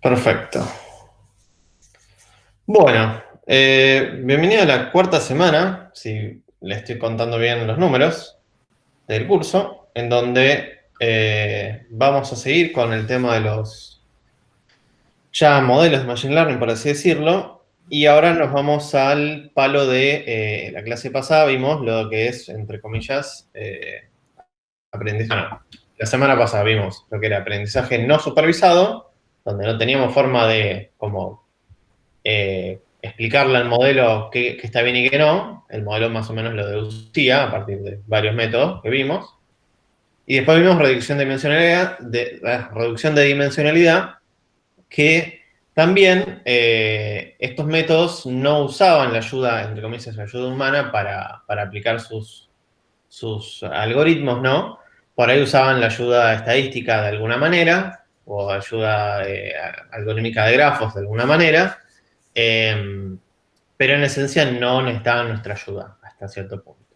Perfecto. Bueno, bienvenido a la cuarta semana, si le estoy contando bien los números del curso, en donde vamos a seguir con el tema de los ya modelos de Machine Learning, por así decirlo, y ahora nos vamos al palo de la clase pasada, vimos lo que es, entre comillas, aprendizaje. No, la semana pasada vimos lo que era aprendizaje no supervisado, donde no teníamos forma de como explicarle al modelo qué está bien y qué no. El modelo más o menos lo deducía a partir de varios métodos que vimos. Y después vimos reducción de dimensionalidad, que también estos métodos no usaban la ayuda, entre comillas, la ayuda humana para aplicar sus algoritmos, ¿no? Por ahí usaban la ayuda estadística de alguna manera, o ayuda algorítmica de grafos de alguna manera, eh, pero en esencia no necesitaban nuestra ayuda hasta cierto punto.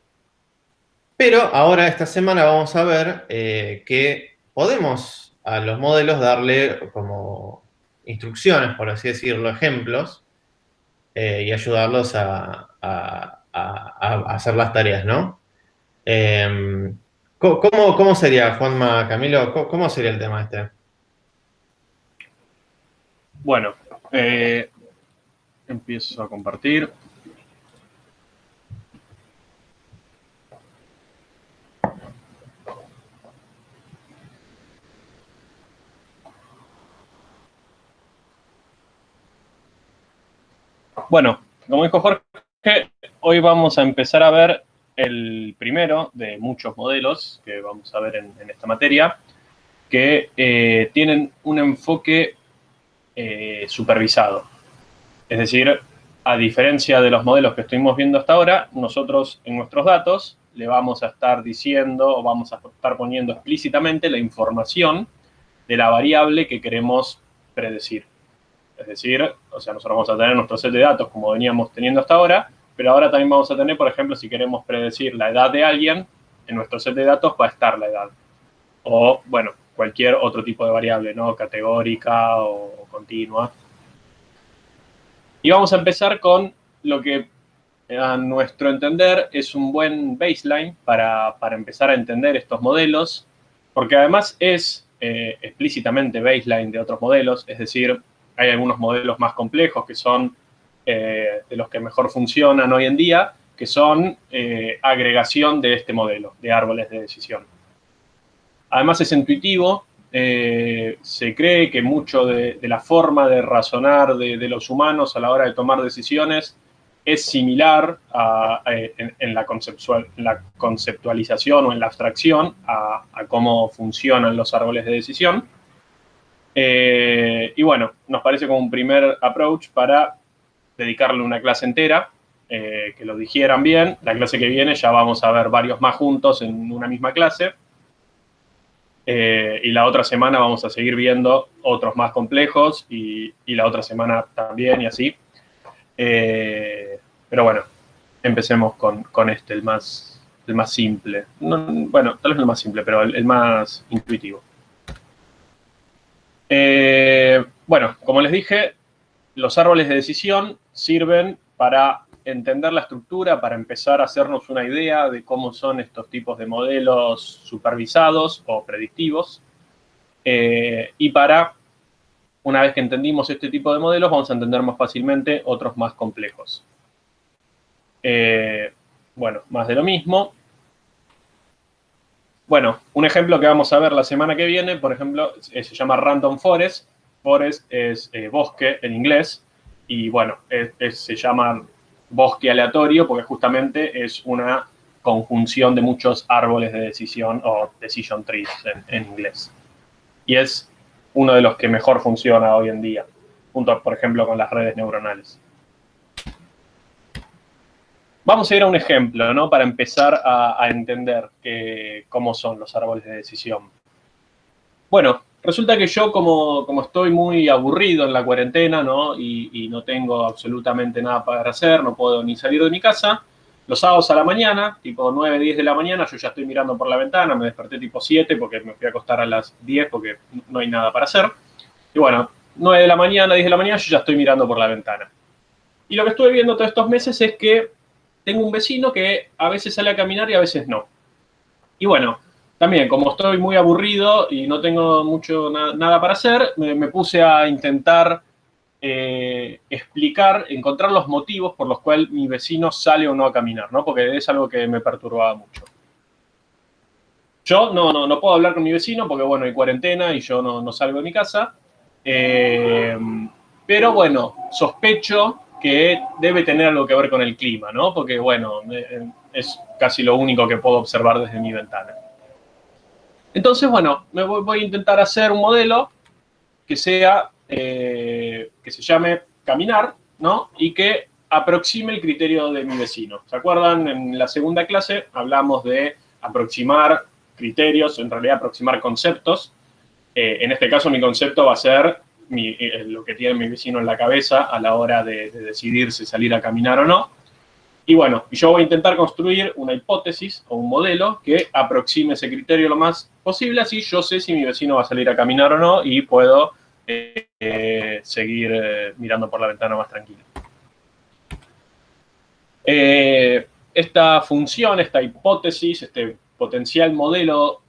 Pero ahora esta semana vamos a ver que podemos a los modelos darle como instrucciones, por así decirlo, ejemplos, y ayudarlos a hacer las tareas, ¿no? ¿Cómo sería, Juanma, Camilo? ¿Cómo sería el tema este? Bueno, empiezo a compartir. Bueno, como dijo Jorge, hoy vamos a empezar a ver el primero de muchos modelos que vamos a ver en esta materia, que tienen un enfoque supervisado. Es decir, a diferencia de los modelos que estuvimos viendo hasta ahora, nosotros en nuestros datos le vamos a estar diciendo o vamos a estar poniendo explícitamente la información de la variable que queremos predecir. Es decir, o sea, nosotros vamos a tener nuestro set de datos como veníamos teniendo hasta ahora, pero ahora también vamos a tener, por ejemplo, si queremos predecir la edad de alguien, en nuestro set de datos va a estar la edad. O, bueno, cualquier otro tipo de variable, ¿no? Categórica o continua. Y vamos a empezar con lo que, a nuestro entender, es un buen baseline para empezar a entender estos modelos, porque además es explícitamente baseline de otros modelos, es decir, hay algunos modelos más complejos que son de los que mejor funcionan hoy en día, que son agregación de este modelo, de árboles de decisión. Además es intuitivo, se cree que mucho de la forma de razonar de los humanos a la hora de tomar decisiones es similar en la conceptualización o en la abstracción a cómo funcionan los árboles de decisión. Y bueno, nos parece como un primer approach para dedicarle una clase entera, que lo digieran bien. La clase que viene ya vamos a ver varios más juntos en una misma clase. Y la otra semana vamos a seguir viendo otros más complejos y la otra semana también y así. Pero bueno, empecemos con este, el más simple. No, bueno, tal vez no el más simple, pero el más intuitivo. Bueno, como les dije, los árboles de decisión sirven para entender la estructura, para empezar a hacernos una idea de cómo son estos tipos de modelos supervisados o predictivos. Y para, una vez que entendimos este tipo de modelos, vamos a entender más fácilmente otros más complejos. Bueno, más de lo mismo. Bueno, un ejemplo que vamos a ver la semana que viene, por ejemplo, se llama Random Forest. Forest es bosque en inglés, y bueno, se llama bosque aleatorio porque justamente es una conjunción de muchos árboles de decisión o decision trees en inglés. Y es uno de los que mejor funciona hoy en día, junto, por ejemplo, con las redes neuronales. Vamos a ir a un ejemplo, ¿no? Para empezar a entender cómo son los árboles de decisión. Bueno, resulta que yo, como estoy muy aburrido en la cuarentena, ¿no? Y no tengo absolutamente nada para hacer, no puedo ni salir de mi casa, los sábados a la mañana, tipo 9, 10 de la mañana, yo ya estoy mirando por la ventana, me desperté tipo 7 porque me fui a acostar a las 10 porque no hay nada para hacer. Y bueno, 9 de la mañana, 10 de la mañana, yo ya estoy mirando por la ventana. Y lo que estuve viendo todos estos meses es que tengo un vecino que a veces sale a caminar y a veces no. Y bueno, también, como estoy muy aburrido y no tengo nada para hacer, me puse a intentar explicar, encontrar los motivos por los cuales mi vecino sale o no a caminar, ¿no? Porque es algo que me perturbaba mucho. Yo no puedo hablar con mi vecino porque, bueno, hay cuarentena y yo no salgo de mi casa. Pero, bueno, sospecho que debe tener algo que ver con el clima, ¿no? Porque, bueno, es casi lo único que puedo observar desde mi ventana. Entonces, bueno, voy a intentar hacer un modelo que sea, que se llame Caminar, ¿no? Y que aproxime el criterio de mi vecino. ¿Se acuerdan? En la segunda clase hablamos de aproximar criterios, en realidad aproximar conceptos. En este caso mi concepto va a ser lo que tiene mi vecino en la cabeza a la hora de decidir si salir a caminar o no. Y bueno, yo voy a intentar construir una hipótesis o un modelo que aproxime ese criterio lo más posible, así yo sé si mi vecino va a salir a caminar o no y puedo seguir mirando por la ventana más tranquilo. Esta función, esta hipótesis, este potencial modelo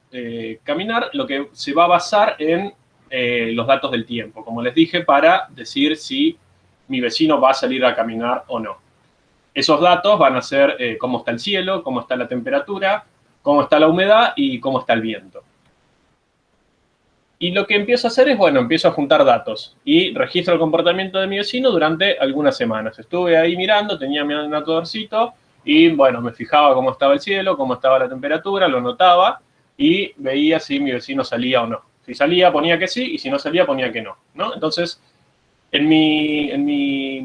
caminar, lo que se va a basar en los datos del tiempo, como les dije, para decir si mi vecino va a salir a caminar o no. Esos datos van a ser cómo está el cielo, cómo está la temperatura, cómo está la humedad y cómo está el viento. Y lo que empiezo a hacer es, bueno, empiezo a juntar datos y registro el comportamiento de mi vecino durante algunas semanas. Estuve ahí mirando, tenía mi anotadorcito y, bueno, me fijaba cómo estaba el cielo, cómo estaba la temperatura, lo notaba y veía si mi vecino salía o no. Si salía, ponía que sí, y si no salía, ponía que no, ¿no? Entonces, en mi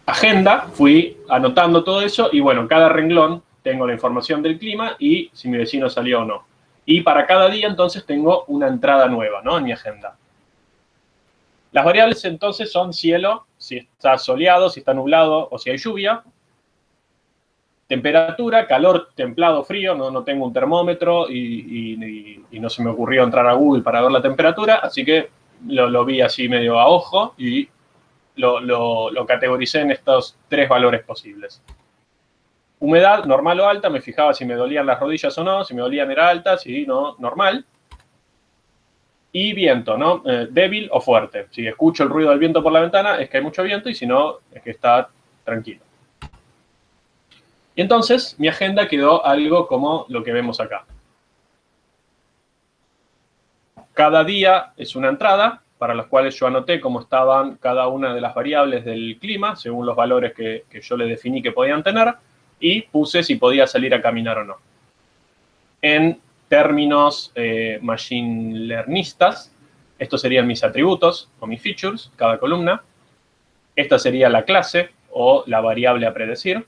agenda fui anotando todo eso y, bueno, en cada renglón tengo la información del clima y si mi vecino salía o no. Y para cada día, entonces, tengo una entrada nueva, ¿no? En mi agenda. Las variables, entonces, son cielo, si está soleado, si está nublado o si hay lluvia. Temperatura, calor, templado, frío. No tengo un termómetro y no se me ocurrió entrar a Google para ver la temperatura, así que lo vi así medio a ojo y lo categoricé en estos 3 valores posibles. Humedad, normal o alta, me fijaba si me dolían las rodillas o no, si me dolían era alta, si no, normal. Y viento, ¿no? Débil o fuerte. Si escucho el ruido del viento por la ventana, es que hay mucho viento, y si no, es que está tranquilo. Y entonces, mi agenda quedó algo como lo que vemos acá. Cada día es una entrada, para las cuales yo anoté cómo estaban cada una de las variables del clima, según los valores que yo le definí que podían tener, y puse si podía salir a caminar o no. En términos machine learnistas, estos serían mis atributos o mis features, cada columna. Esta sería la clase o la variable a predecir.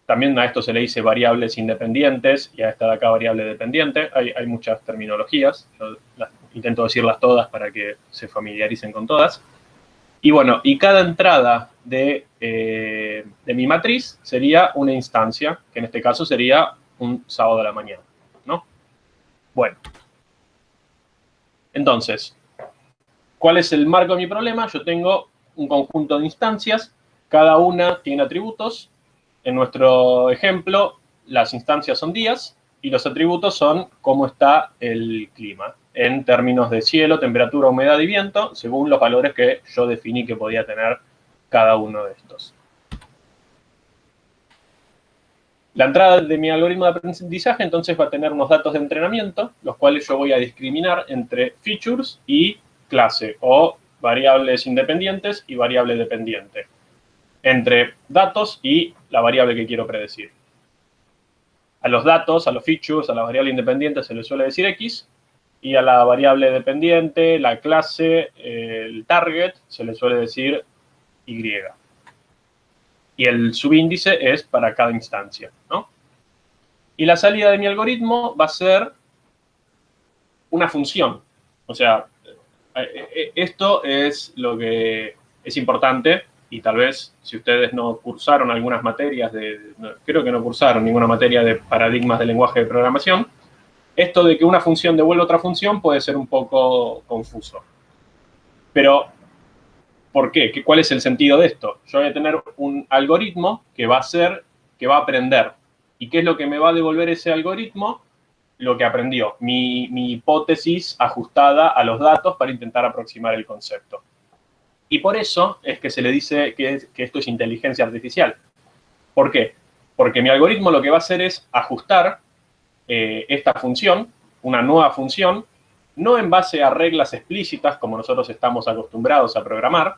También a esto se le dice variables independientes y a esta de acá variable dependiente. Hay muchas terminologías, yo intento decirlas todas para que se familiaricen con todas. Y bueno, y cada entrada de mi matriz sería una instancia, que en este caso sería un sábado a la mañana, ¿no? Bueno. Entonces, ¿cuál es el marco de mi problema? Yo tengo un conjunto de instancias, cada una tiene atributos. En nuestro ejemplo, las instancias son días y los atributos son cómo está el clima, en términos de cielo, temperatura, humedad y viento, según los valores que yo definí que podía tener cada uno de estos. La entrada de mi algoritmo de aprendizaje, entonces, va a tener unos datos de entrenamiento, los cuales yo voy a discriminar entre features y clase, o variables independientes y variable dependiente, entre datos y la variable que quiero predecir. A los datos, a los features, a la variable independiente se le suele decir X, y a la variable dependiente, la clase, el target, se le suele decir Y. Y el subíndice es para cada instancia, ¿no? Y la salida de mi algoritmo va a ser una función. O sea, esto es lo que es importante, y tal vez si ustedes no cursaron algunas materias creo que no cursaron ninguna materia de paradigmas de lenguaje de programación, esto de que una función devuelve otra función puede ser un poco confuso. Pero, ¿por qué? ¿Cuál es el sentido de esto? Yo voy a tener un algoritmo que va a aprender. ¿Y qué es lo que me va a devolver ese algoritmo? Lo que aprendió, mi hipótesis ajustada a los datos para intentar aproximar el concepto. Y por eso es que se le dice que esto es inteligencia artificial. ¿Por qué? Porque mi algoritmo lo que va a hacer es ajustar esta función, una nueva función, no en base a reglas explícitas como nosotros estamos acostumbrados a programar,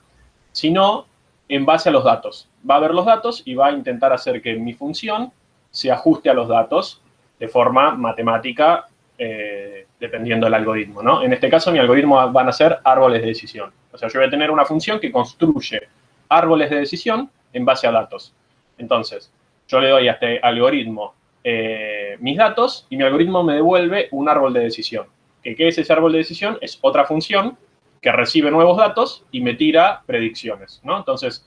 sino en base a los datos. Va a ver los datos y va a intentar hacer que mi función se ajuste a los datos de forma matemática, dependiendo del algoritmo, ¿no? En este caso, mi algoritmo van a ser árboles de decisión. O sea, yo voy a tener una función que construye árboles de decisión en base a datos. Entonces, yo le doy a este algoritmo mis datos y mi algoritmo me devuelve un árbol de decisión. ¿Qué es ese árbol de decisión? Es otra función que recibe nuevos datos y me tira predicciones, ¿no? Entonces,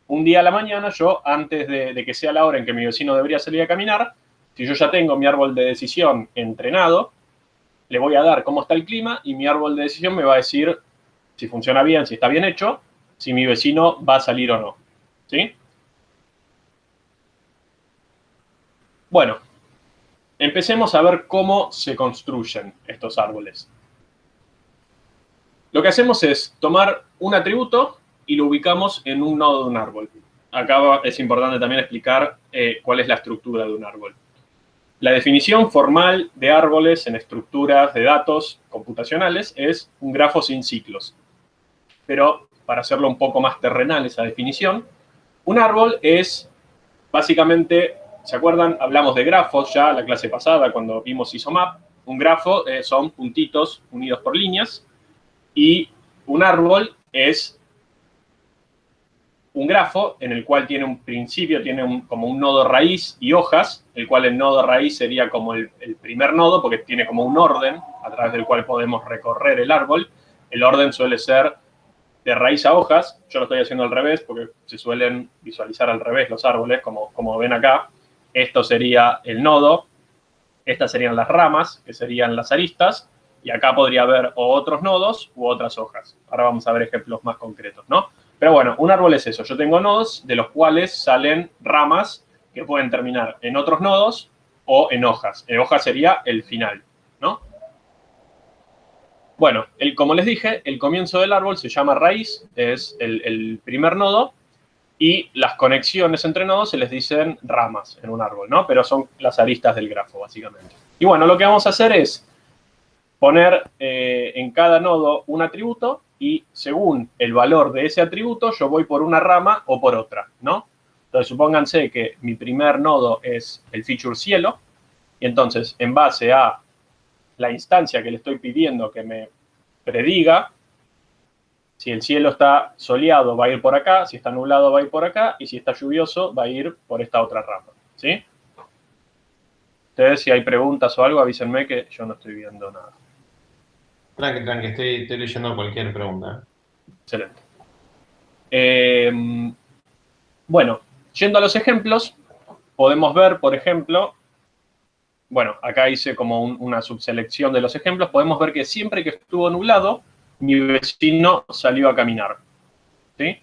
un día a la mañana, yo, antes de que sea la hora en que mi vecino debería salir a caminar, si yo ya tengo mi árbol de decisión entrenado, le voy a dar cómo está el clima y mi árbol de decisión me va a decir si funciona bien, si está bien hecho, si mi vecino va a salir o no, ¿sí? Bueno, empecemos a ver cómo se construyen estos árboles. Lo que hacemos es tomar un atributo y lo ubicamos en un nodo de un árbol. Acá es importante también explicar cuál es la estructura de un árbol. La definición formal de árboles en estructuras de datos computacionales es un grafo sin ciclos. Pero para hacerlo un poco más terrenal esa definición, un árbol es básicamente, ¿se acuerdan? Hablamos de grafos ya la clase pasada cuando vimos isomap. Un grafo son puntitos unidos por líneas y un árbol es un grafo en el cual tiene un principio, tiene como un nodo raíz y hojas, el cual el nodo raíz sería como el primer nodo porque tiene como un orden a través del cual podemos recorrer el árbol. El orden suele ser de raíz a hojas. Yo lo estoy haciendo al revés porque se suelen visualizar al revés los árboles, como ven acá. Esto sería el nodo, estas serían las ramas, que serían las aristas, y acá podría haber o otros nodos u otras hojas. Ahora vamos a ver ejemplos más concretos, ¿no? Pero bueno, un árbol es eso. Yo tengo nodos de los cuales salen ramas que pueden terminar en otros nodos o en hojas. En hojas sería el final, ¿no? Bueno, como les dije, el comienzo del árbol se llama raíz, es el primer nodo, y las conexiones entre nodos se les dicen ramas en un árbol, ¿no? Pero son las aristas del grafo, básicamente. Y bueno, lo que vamos a hacer es poner en cada nodo un atributo y según el valor de ese atributo yo voy por una rama o por otra, ¿no? Entonces supónganse que mi primer nodo es el feature cielo y entonces en base a la instancia que le estoy pidiendo que me prediga, si el cielo está soleado va a ir por acá, si está nublado va a ir por acá y si está lluvioso va a ir por esta otra rama, ¿sí? Ustedes si hay preguntas o algo avísenme que yo no estoy viendo nada. Tranqui, estoy leyendo cualquier pregunta. Excelente. Bueno, yendo a los ejemplos, podemos ver, por ejemplo, bueno, acá hice como una subselección de los ejemplos, podemos ver que siempre que estuvo nublado, mi vecino salió a caminar, ¿sí?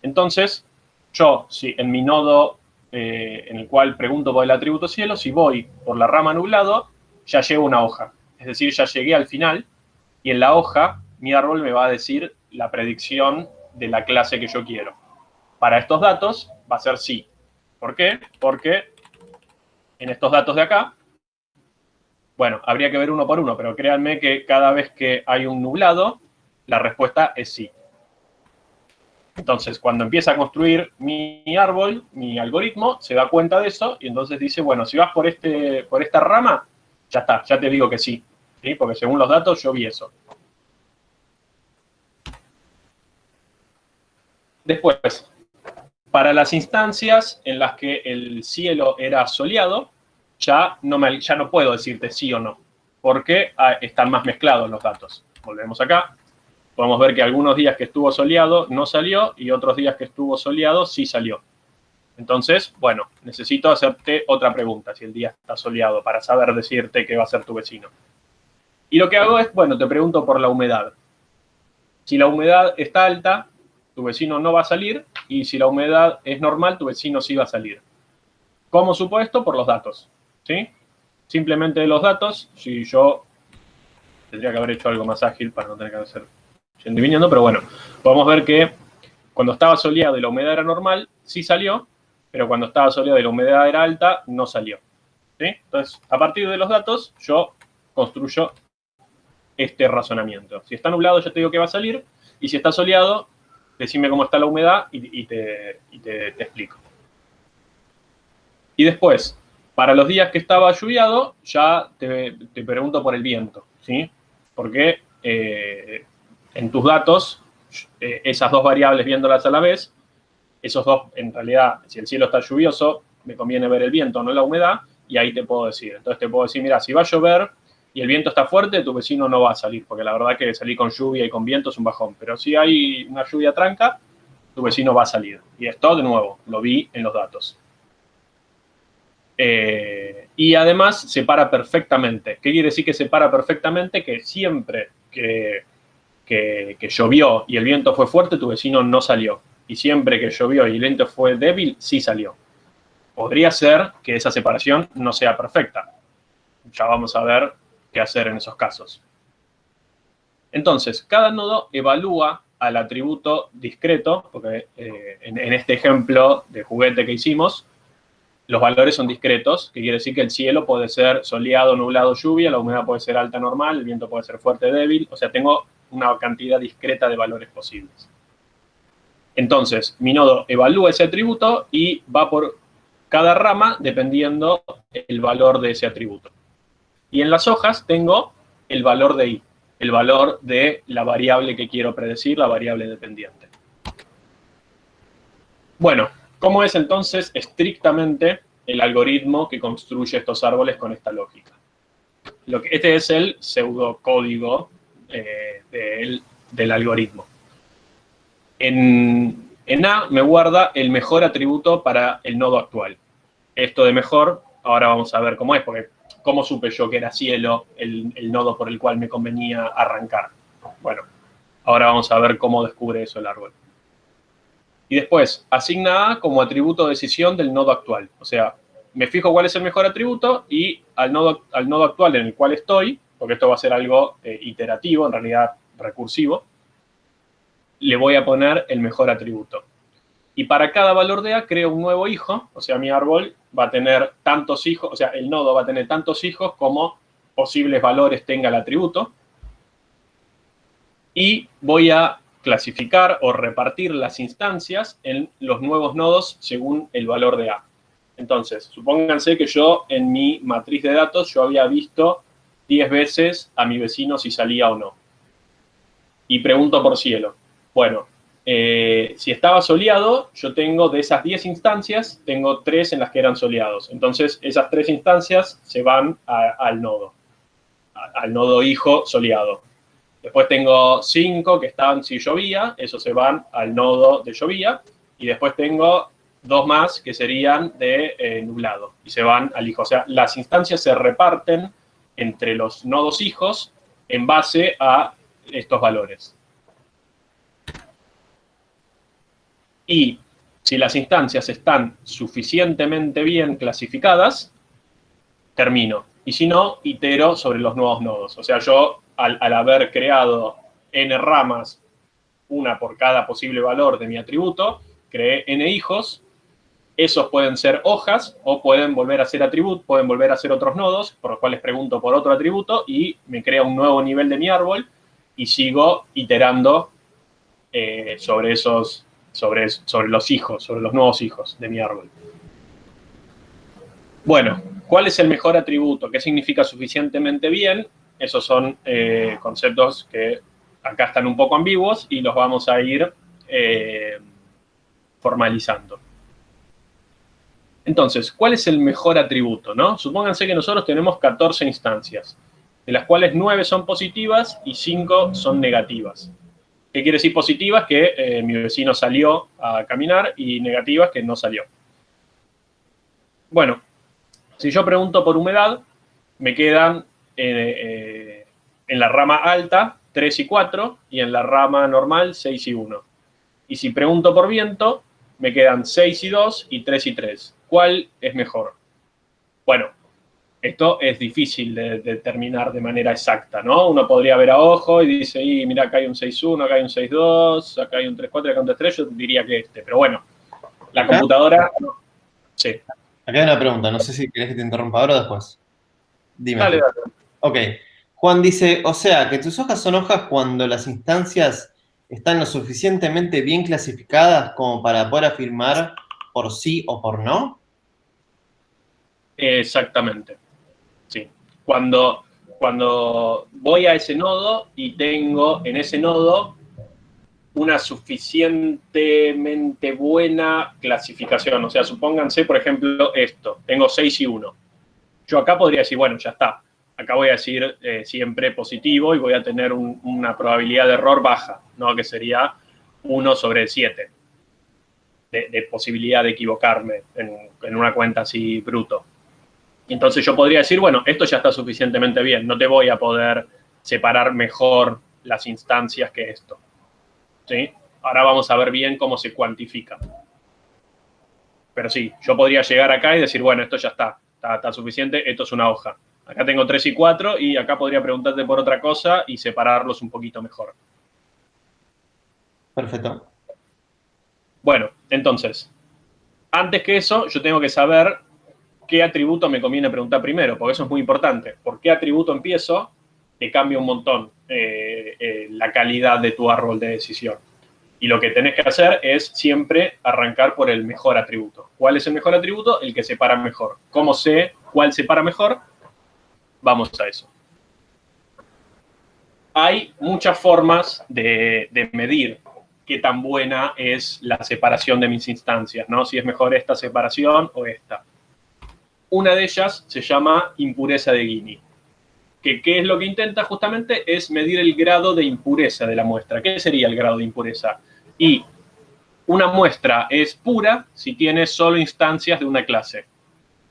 Entonces, yo, si en mi nodo en el cual pregunto por el atributo cielo, si voy por la rama nublado, ya llego a una hoja. Es decir, ya llegué al final y en la hoja mi árbol me va a decir la predicción de la clase que yo quiero. Para estos datos va a ser sí. ¿Por qué? Porque en estos datos de acá, bueno, habría que ver uno por uno, pero créanme que cada vez que hay un nublado, la respuesta es sí. Entonces, cuando empieza a construir mi árbol, mi algoritmo, se da cuenta de eso y entonces dice, bueno, si vas por esta rama, ya está, ya te digo que sí, ¿sí? Porque según los datos yo vi eso. Después, para las instancias en las que el cielo era soleado, ya no puedo decirte sí o no, porque están más mezclados los datos. Volvemos acá. Podemos ver que algunos días que estuvo soleado no salió y otros días que estuvo soleado sí salió. Entonces, bueno, necesito hacerte otra pregunta si el día está soleado para saber decirte qué va a ser tu vecino. Y lo que hago es, bueno, te pregunto por la humedad. Si la humedad está alta, tu vecino no va a salir, y si la humedad es normal, tu vecino sí va a salir. ¿Cómo supo esto? Por los datos, ¿sí? Simplemente de los datos, si yo tendría que haber hecho algo más ágil para no tener que hacer yendo y viniendo, pero bueno, podemos ver que cuando estaba soleado y la humedad era normal, sí salió, pero cuando estaba soleado y la humedad era alta, no salió, ¿sí? Entonces, a partir de los datos, yo construyo este razonamiento. Si está nublado, yo te digo que va a salir, y si está soleado, decime cómo está la humedad y te explico. Y después, para los días que estaba lluviado, ya te pregunto por el viento, ¿sí? Porque en tus datos, esas dos variables viéndolas a la vez, esos dos, en realidad, si el cielo está lluvioso, me conviene ver el viento, no la humedad, y ahí te puedo decir. Entonces te puedo decir, mira, si va a llover y el viento está fuerte, tu vecino no va a salir, porque la verdad que salir con lluvia y con viento es un bajón. Pero si hay una lluvia tranca, tu vecino va a salir. Y esto, de nuevo, lo vi en los datos. Y además separa perfectamente. ¿Qué quiere decir que separa perfectamente? Que siempre que llovió y el viento fue fuerte, tu vecino no salió. Y siempre que llovió y el viento fue débil, sí salió. Podría ser que esa separación no sea perfecta. Ya vamos a ver qué hacer en esos casos. Entonces, cada nodo evalúa al atributo discreto, porque en este ejemplo de juguete que hicimos, los valores son discretos, que quiere decir que el cielo puede ser soleado, nublado, lluvia, la humedad puede ser alta, normal, el viento puede ser fuerte, débil, o sea, tengo una cantidad discreta de valores posibles. Entonces, mi nodo evalúa ese atributo y va por cada rama dependiendo el valor de ese atributo. Y en las hojas tengo el valor de i, el valor de la variable que quiero predecir, la variable dependiente. Bueno, ¿cómo es entonces estrictamente el algoritmo que construye estos árboles con esta lógica? Este es el pseudocódigo del algoritmo. En A me guarda el mejor atributo para el nodo actual. Esto de mejor, ahora vamos a ver cómo es, porque ¿cómo supe yo que era cielo el nodo por el cual me convenía arrancar? Bueno, ahora vamos a ver cómo descubre eso el árbol. Y después, asigna A como atributo de decisión del nodo actual. O sea, me fijo cuál es el mejor atributo y al nodo actual en el cual estoy, porque esto va a ser algo iterativo, en realidad recursivo, le voy a poner el mejor atributo. Y para cada valor de A creo un nuevo hijo, o sea, mi árbol va a tener tantos hijos, o sea, el nodo va a tener tantos hijos como posibles valores tenga el atributo. Y voy a clasificar o repartir las instancias en los nuevos nodos según el valor de A. Entonces, supónganse que yo en mi matriz de datos yo había visto 10 veces a mi vecino si salía o no. Y pregunto por cielo. Bueno, si estaba soleado, yo tengo de esas 10 instancias, tengo 3 en las que eran soleados. Entonces, esas 3 instancias se van al nodo hijo soleado. Después tengo 5 que estaban si llovía, esos se van al nodo de llovía. Y después tengo 2 más que serían de nublado y se van al hijo. O sea, las instancias se reparten entre los nodos hijos en base a estos valores. Y si las instancias están suficientemente bien clasificadas, termino. Y si no, itero sobre los nuevos nodos. O sea, yo, al haber creado n ramas, una por cada posible valor de mi atributo, creé n hijos. Esos pueden ser hojas o pueden volver a ser atributos, pueden volver a ser otros nodos, por los cuales pregunto por otro atributo y me crea un nuevo nivel de mi árbol y sigo iterando sobre los hijos, sobre los nuevos hijos de mi árbol. Bueno, ¿cuál es el mejor atributo? ¿Qué significa suficientemente bien? Esos son conceptos que acá están un poco ambiguos y los vamos a ir formalizando. Entonces, ¿cuál es el mejor atributo, no? Supónganse que nosotros tenemos 14 instancias, de las cuales 9 son positivas y 5 son negativas. ¿Qué quiere decir positivas? Que mi vecino salió a caminar y negativas que no salió. Bueno, si yo pregunto por humedad, me quedan en la rama alta 3 y 4, y en la rama normal 6 y 1. Y si pregunto por viento, me quedan 6 y 2 y 3 y 3. ¿Cuál es mejor? Bueno, esto es difícil de determinar de manera exacta, ¿no? Uno podría ver a ojo y dice, mira, acá hay un 6-1, acá hay un 6-2, acá hay un 3-4, acá hay un 3-3, yo diría que este. Pero bueno, la ¿Acá? computadora... Sí. Acá hay una pregunta, no sé si querés que te interrumpa ahora o después. Dime Dale, tú. dale. Ok. Juan dice, o sea, que tus hojas son hojas cuando las instancias están lo suficientemente bien clasificadas como para poder afirmar por sí o por no. Exactamente. Sí. Cuando voy a ese nodo y tengo en ese nodo una suficientemente buena clasificación. O sea, supónganse, por ejemplo, esto. Tengo 6 y 1. Yo acá podría decir, bueno, ya está. Acá voy a decir siempre positivo y voy a tener una probabilidad de error baja, ¿no? Que sería 1/7 de posibilidad de equivocarme en una cuenta así bruto. Y entonces yo podría decir, bueno, esto ya está suficientemente bien, no te voy a poder separar mejor las instancias que esto. ¿Sí? Ahora vamos a ver bien cómo se cuantifica. Pero sí, yo podría llegar acá y decir, bueno, esto ya está suficiente, esto es una hoja. Acá tengo 3 y 4 y acá podría preguntarte por otra cosa y separarlos un poquito mejor. Perfecto. Bueno, entonces, antes que eso, yo tengo que saber qué atributo me conviene preguntar primero, porque eso es muy importante. ¿Por qué atributo empiezo? Te cambia un montón la calidad de tu árbol de decisión. Y lo que tenés que hacer es siempre arrancar por el mejor atributo. ¿Cuál es el mejor atributo? El que separa mejor. ¿Cómo sé cuál separa mejor? Vamos a eso. Hay muchas formas de medir qué tan buena es la separación de mis instancias, ¿no? Si es mejor esta separación o esta. Una de ellas se llama impureza de Gini. ¿Qué es lo que intenta justamente? Es medir el grado de impureza de la muestra. ¿Qué sería el grado de impureza? Y una muestra es pura si tiene solo instancias de una clase.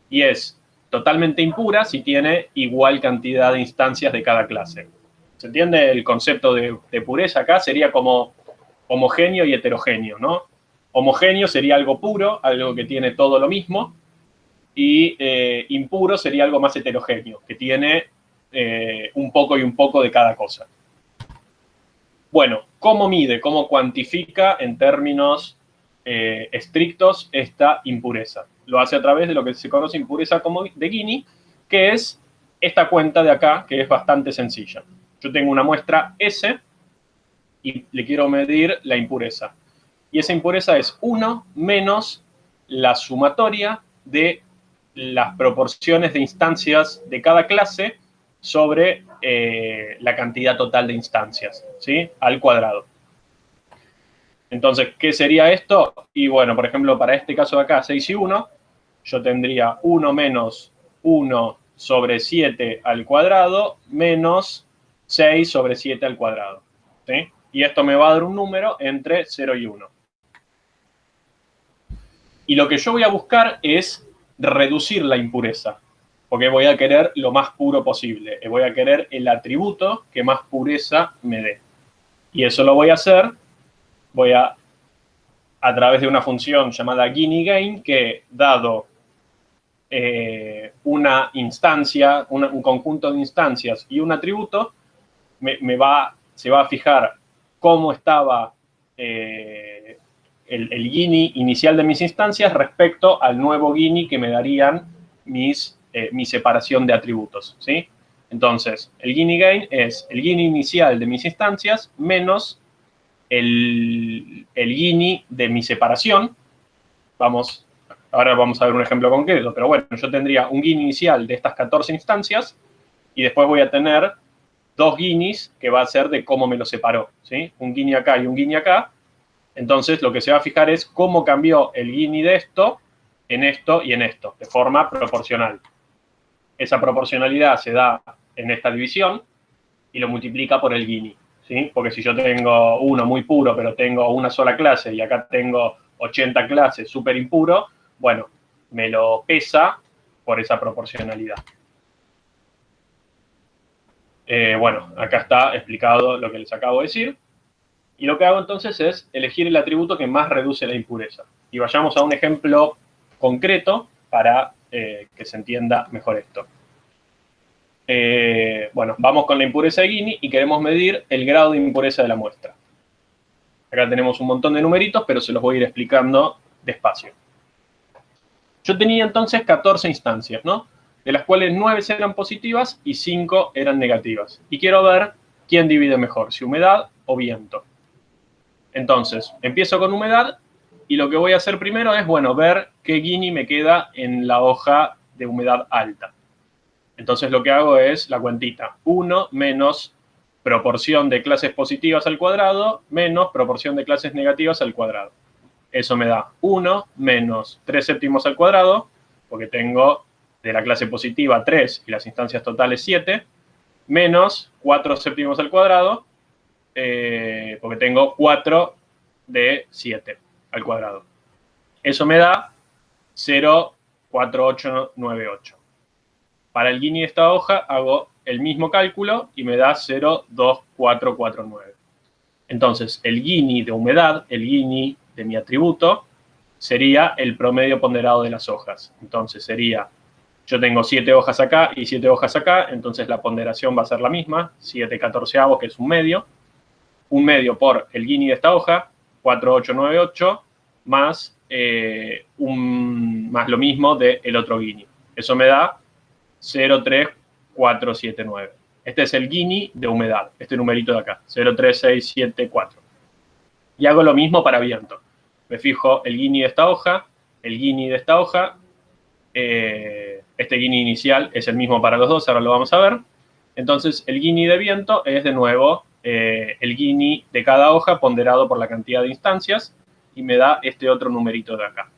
Y es totalmente impura si tiene igual cantidad de instancias de cada clase. ¿Se entiende el concepto de pureza acá? Sería como homogéneo y heterogéneo, ¿no? Homogéneo sería algo puro, algo que tiene todo lo mismo, y impuro sería algo más heterogéneo, que tiene un poco y un poco de cada cosa. Bueno, ¿cómo mide, cómo cuantifica en términos estrictos esta impureza? Lo hace a través de lo que se conoce impureza como de Gini, que es esta cuenta de acá, que es bastante sencilla. Yo tengo una muestra S y le quiero medir la impureza. Y esa impureza es 1 menos la sumatoria de las proporciones de instancias de cada clase sobre la cantidad total de instancias, ¿sí? Al cuadrado. Entonces, ¿qué sería esto? Y bueno, por ejemplo, para este caso de acá, 6 y 1, yo tendría 1 menos 1/7 al cuadrado menos 6/7 al cuadrado, ¿sí? Y esto me va a dar un número entre 0 y 1. Y lo que yo voy a buscar es reducir la impureza, porque voy a querer lo más puro posible. Voy a querer el atributo que más pureza me dé. Y eso lo voy a hacer, a través de una función llamada Gini-Gain, que dado una instancia, un conjunto de instancias y un atributo, se va a fijar cómo estaba el Gini inicial de mis instancias respecto al nuevo Gini que me darían mi separación de atributos, ¿sí? Entonces, el Gini Gain es el Gini inicial de mis instancias menos el Gini de mi separación. Ahora vamos a ver un ejemplo concreto, pero bueno, yo tendría un Gini inicial de estas 14 instancias y después voy a tener 2 Ginis que va a ser de cómo me lo separó, ¿sí? Un Gini acá y un Gini acá. Entonces, lo que se va a fijar es cómo cambió el Gini de esto y en esto, de forma proporcional. Esa proporcionalidad se da en esta división y lo multiplica por el Gini, ¿sí? Porque si yo tengo uno muy puro, pero tengo una sola clase y acá tengo 80 clases súper impuro, bueno, me lo pesa por esa proporcionalidad. Bueno, acá está explicado lo que les acabo de decir. Y lo que hago entonces es elegir el atributo que más reduce la impureza. Y vayamos a un ejemplo concreto para que se entienda mejor esto. Bueno, vamos con la impureza de Gini y queremos medir el grado de impureza de la muestra. Acá tenemos un montón de numeritos, pero se los voy a ir explicando despacio. Yo tenía entonces 14 instancias, ¿no? De las cuales 9 eran positivas y 5 eran negativas. Y quiero ver quién divide mejor, si humedad o viento. Entonces, empiezo con humedad y lo que voy a hacer primero es, bueno, ver qué Gini me queda en la hoja de humedad alta. Entonces lo que hago es la cuentita. 1 menos proporción de clases positivas al cuadrado menos proporción de clases negativas al cuadrado. Eso me da 1 menos 3 séptimos al cuadrado, porque tengo de la clase positiva 3 y las instancias totales 7, menos 4 séptimos al cuadrado, porque tengo 4 de 7 al cuadrado. Eso me da 0,4898. Para el Gini de esta hoja hago el mismo cálculo y me da 0,2449. Entonces, el Gini de humedad, el Gini de mi atributo, sería el promedio ponderado de las hojas. Entonces sería, yo tengo 7 hojas acá y 7 hojas acá, entonces la ponderación va a ser la misma, 7/14, que es un medio por el Gini de esta hoja, 4898, más, más lo mismo del otro Gini. Eso me da 0,3479. Este es el Gini de humedad, este numerito de acá, 0,3674. Y hago lo mismo para viento. Me fijo el Gini de esta hoja, el Gini de esta hoja, este Gini inicial es el mismo para los dos, ahora lo vamos a ver. Entonces, el Gini de viento es, de nuevo, el Gini de cada hoja ponderado por la cantidad de instancias y me da este otro numerito de acá.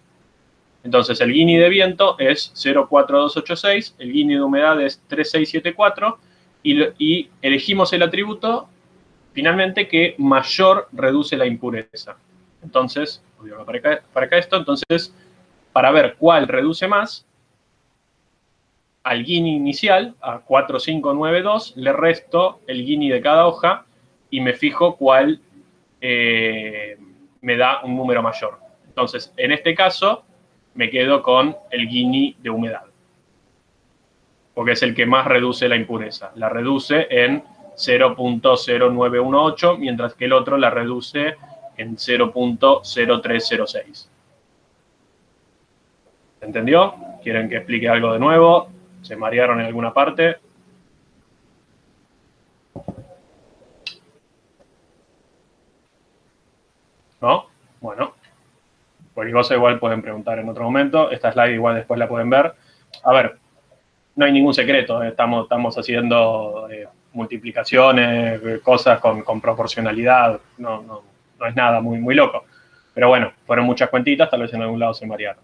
Entonces, el Gini de viento es 0,4286, el Gini de humedad es 3,674 y elegimos el atributo, finalmente, que mayor reduce la impureza. Entonces, voy a para acá esto, entonces, para ver cuál reduce más, al Gini inicial, a 4592, le resto el Gini de cada hoja y me fijo cuál me da un número mayor. Entonces, en este caso, me quedo con el Gini de humedad, porque es el que más reduce la impureza. La reduce en 0,0918, mientras que el otro la reduce en 0,0306. ¿Entendió? ¿Quieren que explique algo de nuevo? ¿Se marearon en alguna parte? ¿No? Bueno. Cualquier cosa igual pueden preguntar en otro momento. Esta slide igual después la pueden ver. A ver, no hay ningún secreto. Estamos haciendo multiplicaciones, cosas con proporcionalidad. No es nada muy loco. Pero bueno, fueron muchas cuentitas, tal vez en algún lado se marearon.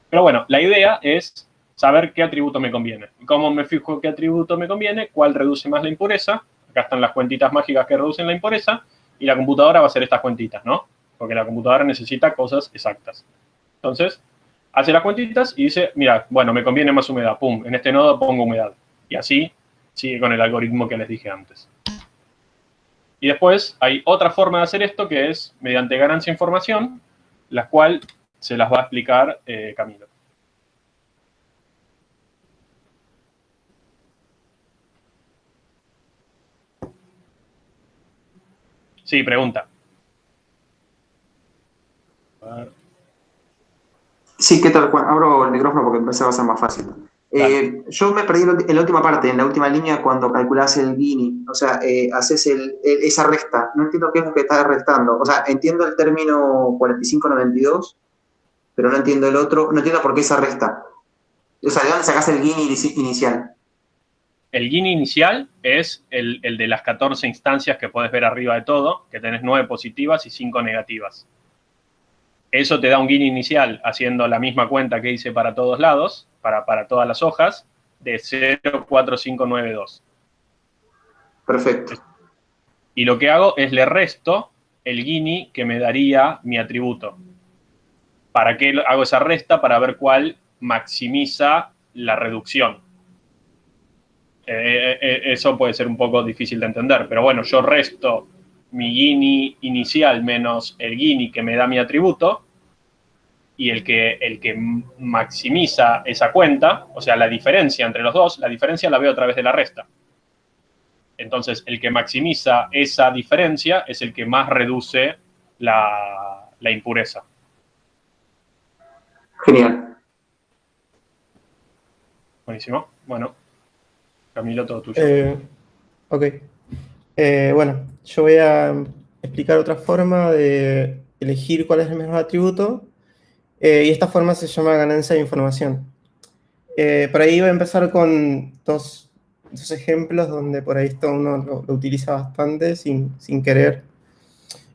Pero bueno, la idea es saber qué atributo me conviene. ¿Cómo me fijo qué atributo me conviene? ¿Cuál reduce más la impureza? Acá están las cuentitas mágicas que reducen la impureza. Y la computadora va a hacer estas cuentitas, ¿no? Porque la computadora necesita cosas exactas. Entonces, hace las cuentitas y dice, mira, bueno, me conviene más humedad. Pum, en este nodo pongo humedad. Y así sigue con el algoritmo que les dije antes. Y después hay otra forma de hacer esto, que es mediante ganancia de información, la cual se las va a explicar Camilo. Sí, pregunta. Sí, ¿qué tal, Juan? Abro el micrófono porque me parece que va a ser más fácil. Yo me perdí en la última parte, en la última línea, cuando calculás el Gini. O sea, haces esa resta. No entiendo qué es lo que estás restando. O sea, entiendo el término 4592, pero no entiendo el otro. No entiendo por qué esa resta. O sea, ¿de dónde sacás el Gini inicial? El Gini inicial es el de las 14 instancias que puedes ver arriba de todo, que tenés 9 positivas y 5 negativas. Eso te da un Gini inicial, haciendo la misma cuenta que hice para todos lados, para todas las hojas, de 0,4592. Perfecto. Y lo que hago es le resto el Gini que me daría mi atributo. ¿Para qué hago esa resta? Para ver cuál maximiza la reducción. Eso puede ser un poco difícil de entender, pero bueno, yo resto mi Gini inicial menos el Gini que me da mi atributo, y el que maximiza esa cuenta, o sea, la diferencia entre los dos, la diferencia la veo a través de la resta. Entonces, el que maximiza esa diferencia es el que más reduce la impureza. Genial. Buenísimo. Bueno, Camilo, todo tuyo. Ok. Bueno, yo voy a explicar otra forma de elegir cuál es el mejor atributo. Y esta forma se llama ganancia de información. Por ahí voy a empezar con dos ejemplos donde por ahí esto uno lo utiliza bastante sin querer.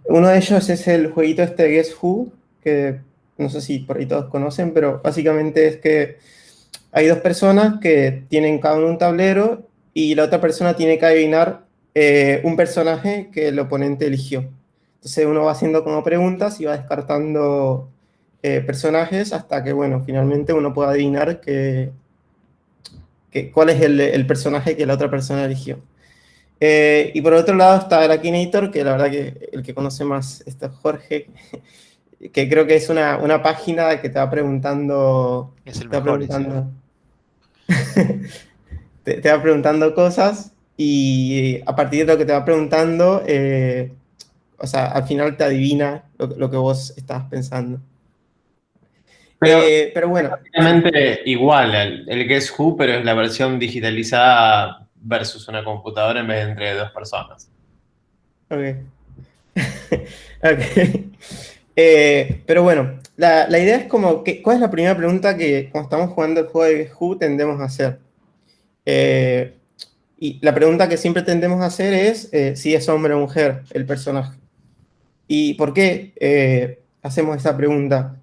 Uno de ellos es el jueguito este de Guess Who, que no sé si por ahí todos conocen, pero básicamente es que hay dos personas que tienen cada uno un tablero y la otra persona tiene que adivinar un personaje que el oponente eligió. Entonces uno va haciendo como preguntas y va descartando personajes hasta que, bueno, finalmente uno pueda adivinar cuál es el personaje que la otra persona eligió. Y por otro lado está el Akinator, que la verdad que el que conoce más es Jorge, que creo que es una página que te va preguntando... Es el te va mejor. preguntando, te va preguntando cosas y a partir de lo que te va preguntando, o sea, al final te adivina lo que vos estabas pensando. Pero bueno. Prácticamente igual el Guess Who, pero es la versión digitalizada versus una computadora en vez de entre dos personas. Ok. Ok. Pero bueno, la idea es como, ¿cuál es la primera pregunta que cuando estamos jugando el juego de Guess Who tendemos a hacer? Y la pregunta que siempre tendemos a hacer es si es hombre o mujer el personaje. ¿Y por qué hacemos esa pregunta?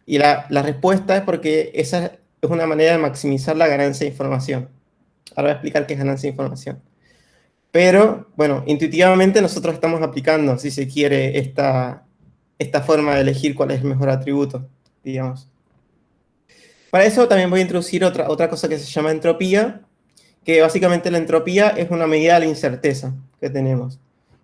Y la respuesta es porque esa es una manera de maximizar la ganancia de información. Ahora voy a explicar qué es ganancia de información. Pero, bueno, intuitivamente nosotros estamos aplicando, si se quiere, esta forma de elegir cuál es el mejor atributo, digamos. Para eso también voy a introducir otra cosa que se llama entropía, que básicamente la entropía es una medida de la incerteza que tenemos.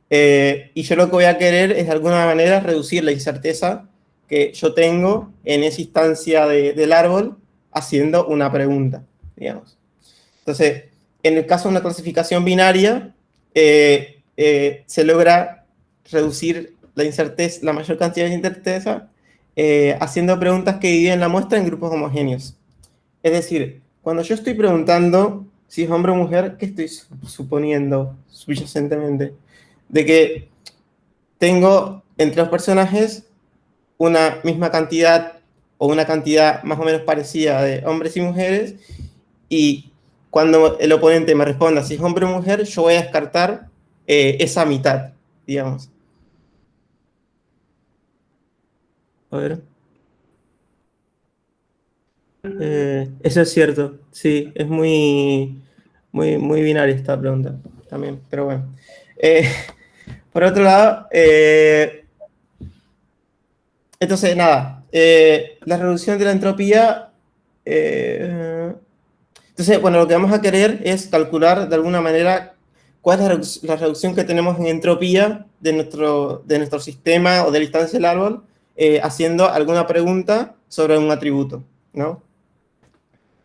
Y yo lo que voy a querer es de alguna manera reducir la incerteza que yo tengo en esa instancia del árbol haciendo una pregunta, digamos. Entonces, en el caso de una clasificación binaria, se logra reducir la incerteza, la mayor cantidad de incerteza, haciendo preguntas que dividen la muestra en grupos homogéneos. Es decir, cuando yo estoy preguntando si es hombre o mujer, ¿qué estoy suponiendo subyacentemente? De que tengo entre los personajes una misma cantidad o una cantidad más o menos parecida de hombres y mujeres, y cuando el oponente me responda si es hombre o mujer, yo voy a descartar esa mitad, digamos. A ver. Eso es cierto, sí, es muy binaria esta pregunta también, pero bueno. Por otro lado, entonces, nada, la reducción de la entropía. Entonces, bueno, lo que vamos a querer es calcular de alguna manera cuál es la reducción que tenemos en entropía de nuestro sistema o de la instancia del árbol, haciendo alguna pregunta sobre un atributo, ¿no?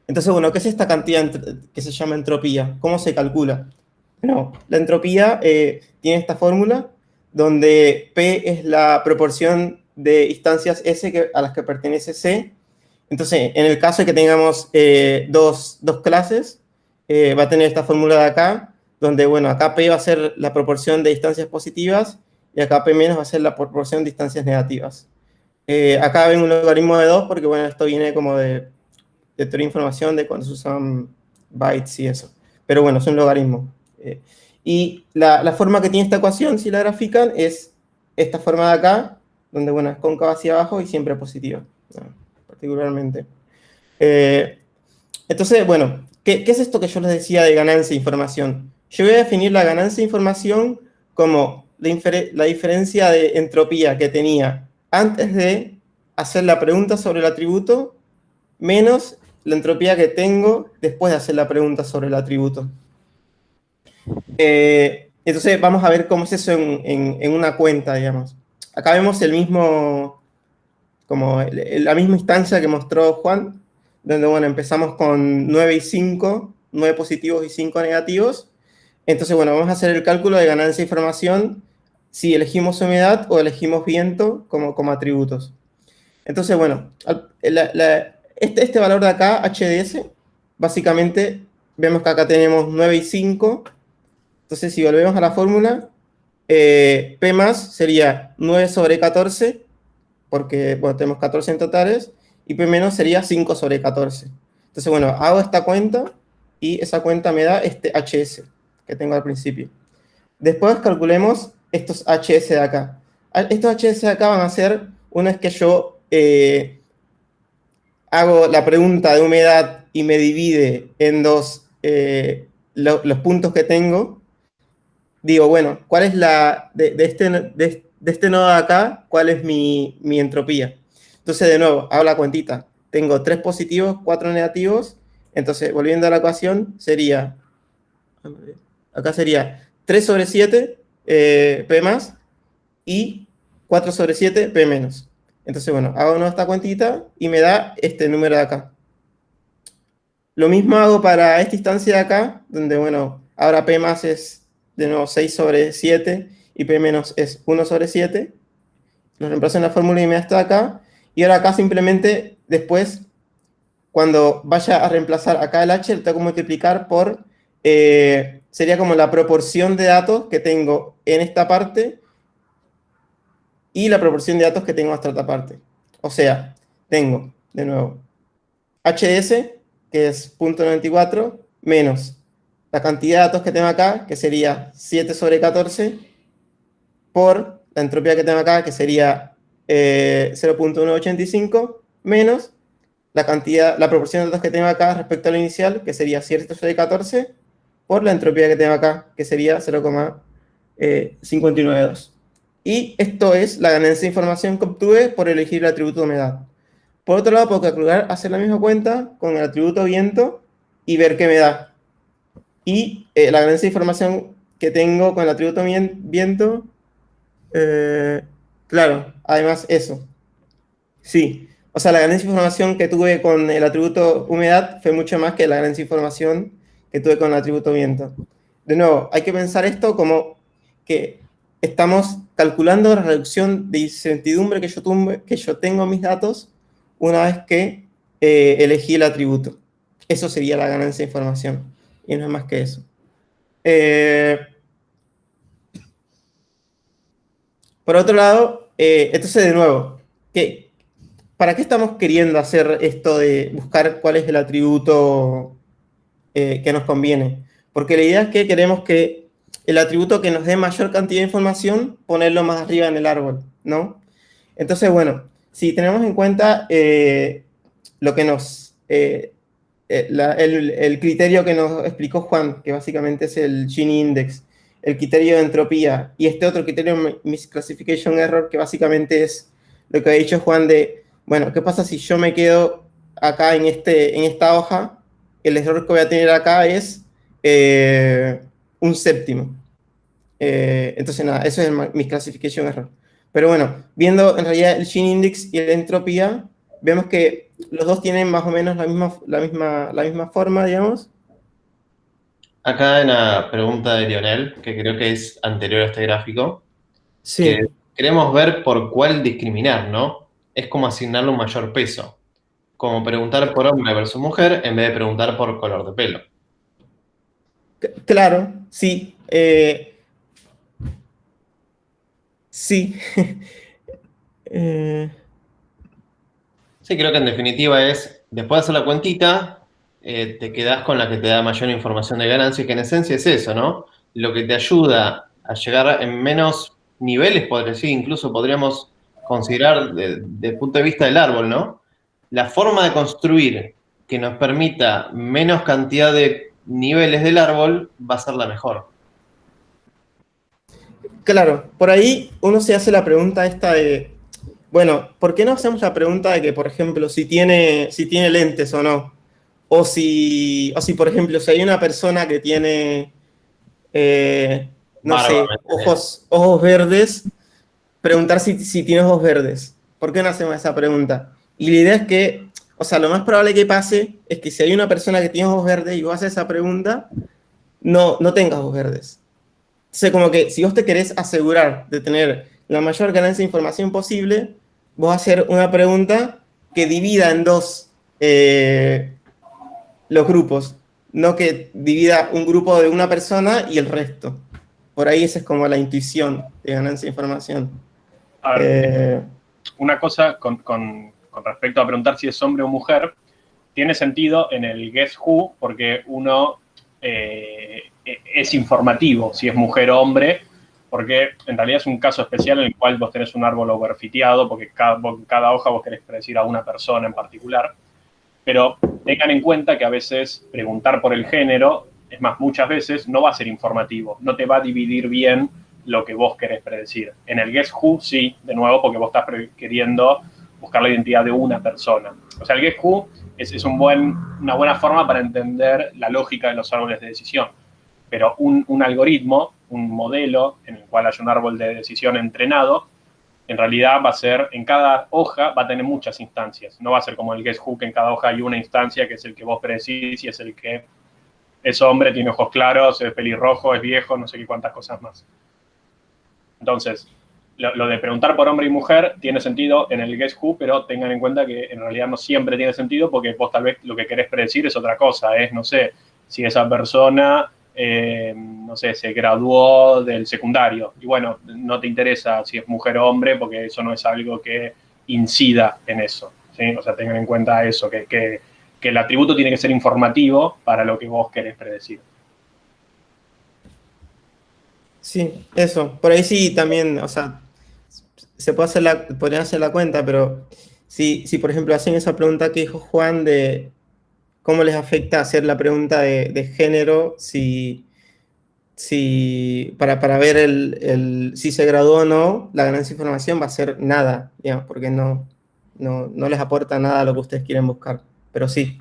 Entonces, bueno, ¿qué es esta cantidad que se llama entropía? ¿Cómo se calcula? Bueno, la entropía tiene esta fórmula donde P es la proporción de instancias S a las que pertenece C. Entonces, en el caso de que tengamos dos clases, va a tener esta fórmula de acá, donde, bueno, acá P va a ser la proporción de instancias positivas y acá P menos va a ser la proporción de instancias negativas. Acá ven un logaritmo de 2 porque, bueno, esto viene como de teoría de información de cuando se usan bytes y eso. Pero bueno, es un logaritmo. Y la forma que tiene esta ecuación, si la grafican, es esta forma de acá, donde, bueno, es cóncava hacia abajo y siempre positiva, ¿no? Particularmente. Entonces, bueno, ¿qué es esto que yo les decía de ganancia de información? Yo voy a definir la ganancia de información como la diferencia de entropía que tenía antes de hacer la pregunta sobre el atributo menos la entropía que tengo después de hacer la pregunta sobre el atributo. Entonces vamos a ver cómo es eso en una cuenta, digamos. Acá vemos el mismo, como la misma instancia que mostró Juan, donde, bueno, empezamos con 9 y 5, 9 positivos y 5 negativos. Entonces, bueno, vamos a hacer el cálculo de ganancia de información si elegimos humedad o elegimos viento como atributos. Entonces, bueno, este valor de acá, HDS, básicamente vemos que acá tenemos 9 y 5. Entonces, si volvemos a la fórmula, P más sería 9 sobre 14, porque, bueno, tenemos 14 en totales, y P menos sería 5 sobre 14. Entonces, bueno, hago esta cuenta, y esa cuenta me da este HS que tengo al principio. Después calculemos estos HS de acá. Estos HS de acá van a ser, una vez que yo hago la pregunta de humedad y me divide en dos los puntos que tengo, digo, bueno, ¿cuál es de este nodo de acá, cuál es mi entropía? Entonces, de nuevo, hago la cuentita. Tengo 3 positivos, 4 negativos. Entonces, volviendo a la ecuación, sería, acá sería 3 sobre 7 P más y 4 sobre 7 P menos. Entonces, bueno, hago de nuevo esta cuentita y me da este número de acá. Lo mismo hago para esta instancia de acá, donde, bueno, ahora P más es de nuevo 6 sobre 7 y P menos es 1 sobre 7. Lo reemplazo en la fórmula y me da esto de acá. Y ahora acá simplemente, después, cuando vaya a reemplazar acá el H, lo tengo que multiplicar por, sería como la proporción de datos que tengo en esta parte y la proporción de datos que tengo hasta esta parte. O sea, tengo, de nuevo, HS, que es 0.94, menos la cantidad de datos que tengo acá, que sería 7 sobre 14, por la entropía que tengo acá, que sería 0.185, menos la proporción de datos que tengo acá respecto a lo inicial, que sería 7 sobre 14, por la entropía que tengo acá, que sería 0,592. Y esto es la ganancia de información que obtuve por elegir el atributo de humedad. Por otro lado, puedo calcular, hacer la misma cuenta con el atributo viento y ver qué me da. Y la ganancia de información que tengo con el atributo viento, claro, además eso. Sí, o sea, la ganancia de información que tuve con el atributo humedad fue mucho más que la ganancia de información que tuve con el atributo viento. De nuevo, hay que pensar esto como que estamos calculando la reducción de incertidumbre que yo tengo en mis datos una vez que elegí el atributo. Eso sería la ganancia de información, y no es más que eso. Por otro lado, entonces de nuevo, ¿para qué estamos queriendo hacer esto de buscar cuál es el atributo que nos conviene? Porque la idea es que queremos que el atributo que nos dé mayor cantidad de información, ponerlo más arriba en el árbol, ¿no? Entonces, bueno, si tenemos en cuenta lo que el criterio que nos explicó Juan, que básicamente es el Gini Index, el criterio de entropía, y este otro criterio, Misclassification Error, que básicamente es lo que ha dicho Juan de, bueno, ¿qué pasa si yo me quedo acá en esta hoja? El error que voy a tener acá es un séptimo. Entonces, nada, eso es el Misclassification Error. Pero bueno, viendo en realidad el Gini Index y la entropía, vemos que los dos tienen más o menos la misma forma, digamos. Acá hay una pregunta de Lionel, que creo que es anterior a este gráfico. Sí. Que queremos ver por cuál discriminar, ¿no? Es como asignarle un mayor peso. Como preguntar por hombre versus mujer en vez de preguntar por color de pelo. Claro, sí. Sí. Sí, creo que en definitiva es, después de hacer la cuentita, te quedás con la que te da mayor información de ganancia, que en esencia es eso, ¿no? Lo que te ayuda a llegar en menos niveles, incluso podríamos considerar desde el punto de vista del árbol, ¿no? La forma de construir que nos permita menos cantidad de niveles del árbol va a ser la mejor. Claro, por ahí uno se hace la pregunta esta de, bueno, ¿por qué no hacemos la pregunta de que, por ejemplo, si tiene lentes o no? O si, por ejemplo, si hay una persona que tiene, no Barba, sé, ojos verdes, preguntar si tiene ojos verdes. ¿Por qué no hacemos esa pregunta? Y la idea es que, o sea, lo más probable que pase es que si hay una persona que tiene ojos verdes y vos haces esa pregunta, no tengas ojos verdes. Entonces, como que si vos te querés asegurar de tener la mayor ganancia de información posible, vos vas a hacer una pregunta que divida en dos los grupos, no que divida un grupo de una persona y el resto. Por ahí esa es como la intuición de ganancia de información. A ver, una cosa con respecto a preguntar si es hombre o mujer, tiene sentido en el Guess Who, porque uno es informativo si es mujer o hombre, porque en realidad es un caso especial en el cual vos tenés un árbol overfiteado, porque cada hoja vos querés predecir a una persona en particular. Pero tengan en cuenta que a veces preguntar por el género, es más, muchas veces no va a ser informativo, no te va a dividir bien lo que vos querés predecir. En el Guess Who sí, de nuevo, porque vos estás queriendo buscar la identidad de una persona. O sea, el Guess Who es una buena forma para entender la lógica de los árboles de decisión. Pero un algoritmo, un modelo en el cual hay un árbol de decisión entrenado, en realidad va a ser, en cada hoja va a tener muchas instancias. No va a ser como el Guess Who, que en cada hoja hay una instancia que es el que vos predecís y es el que es hombre, tiene ojos claros, es pelirrojo, es viejo, no sé qué cuántas cosas más. Entonces, lo de preguntar por hombre y mujer tiene sentido en el Guess Who, pero tengan en cuenta que en realidad no siempre tiene sentido porque vos tal vez lo que querés predecir es otra cosa, es, no sé, si esa persona, no sé, se graduó del secundario. Y bueno, no te interesa si es mujer o hombre porque eso no es algo que incida en eso, ¿sí? O sea, tengan en cuenta eso, que el atributo tiene que ser informativo para lo que vos querés predecir. Sí, eso. Por ahí sí también, o sea, podrían hacer la cuenta, pero si por ejemplo hacen esa pregunta que dijo Juan de cómo les afecta hacer la pregunta de género, para ver si se graduó o no, la ganancia de información va a ser nada, digamos, porque no les aporta nada a lo que ustedes quieren buscar. Pero sí.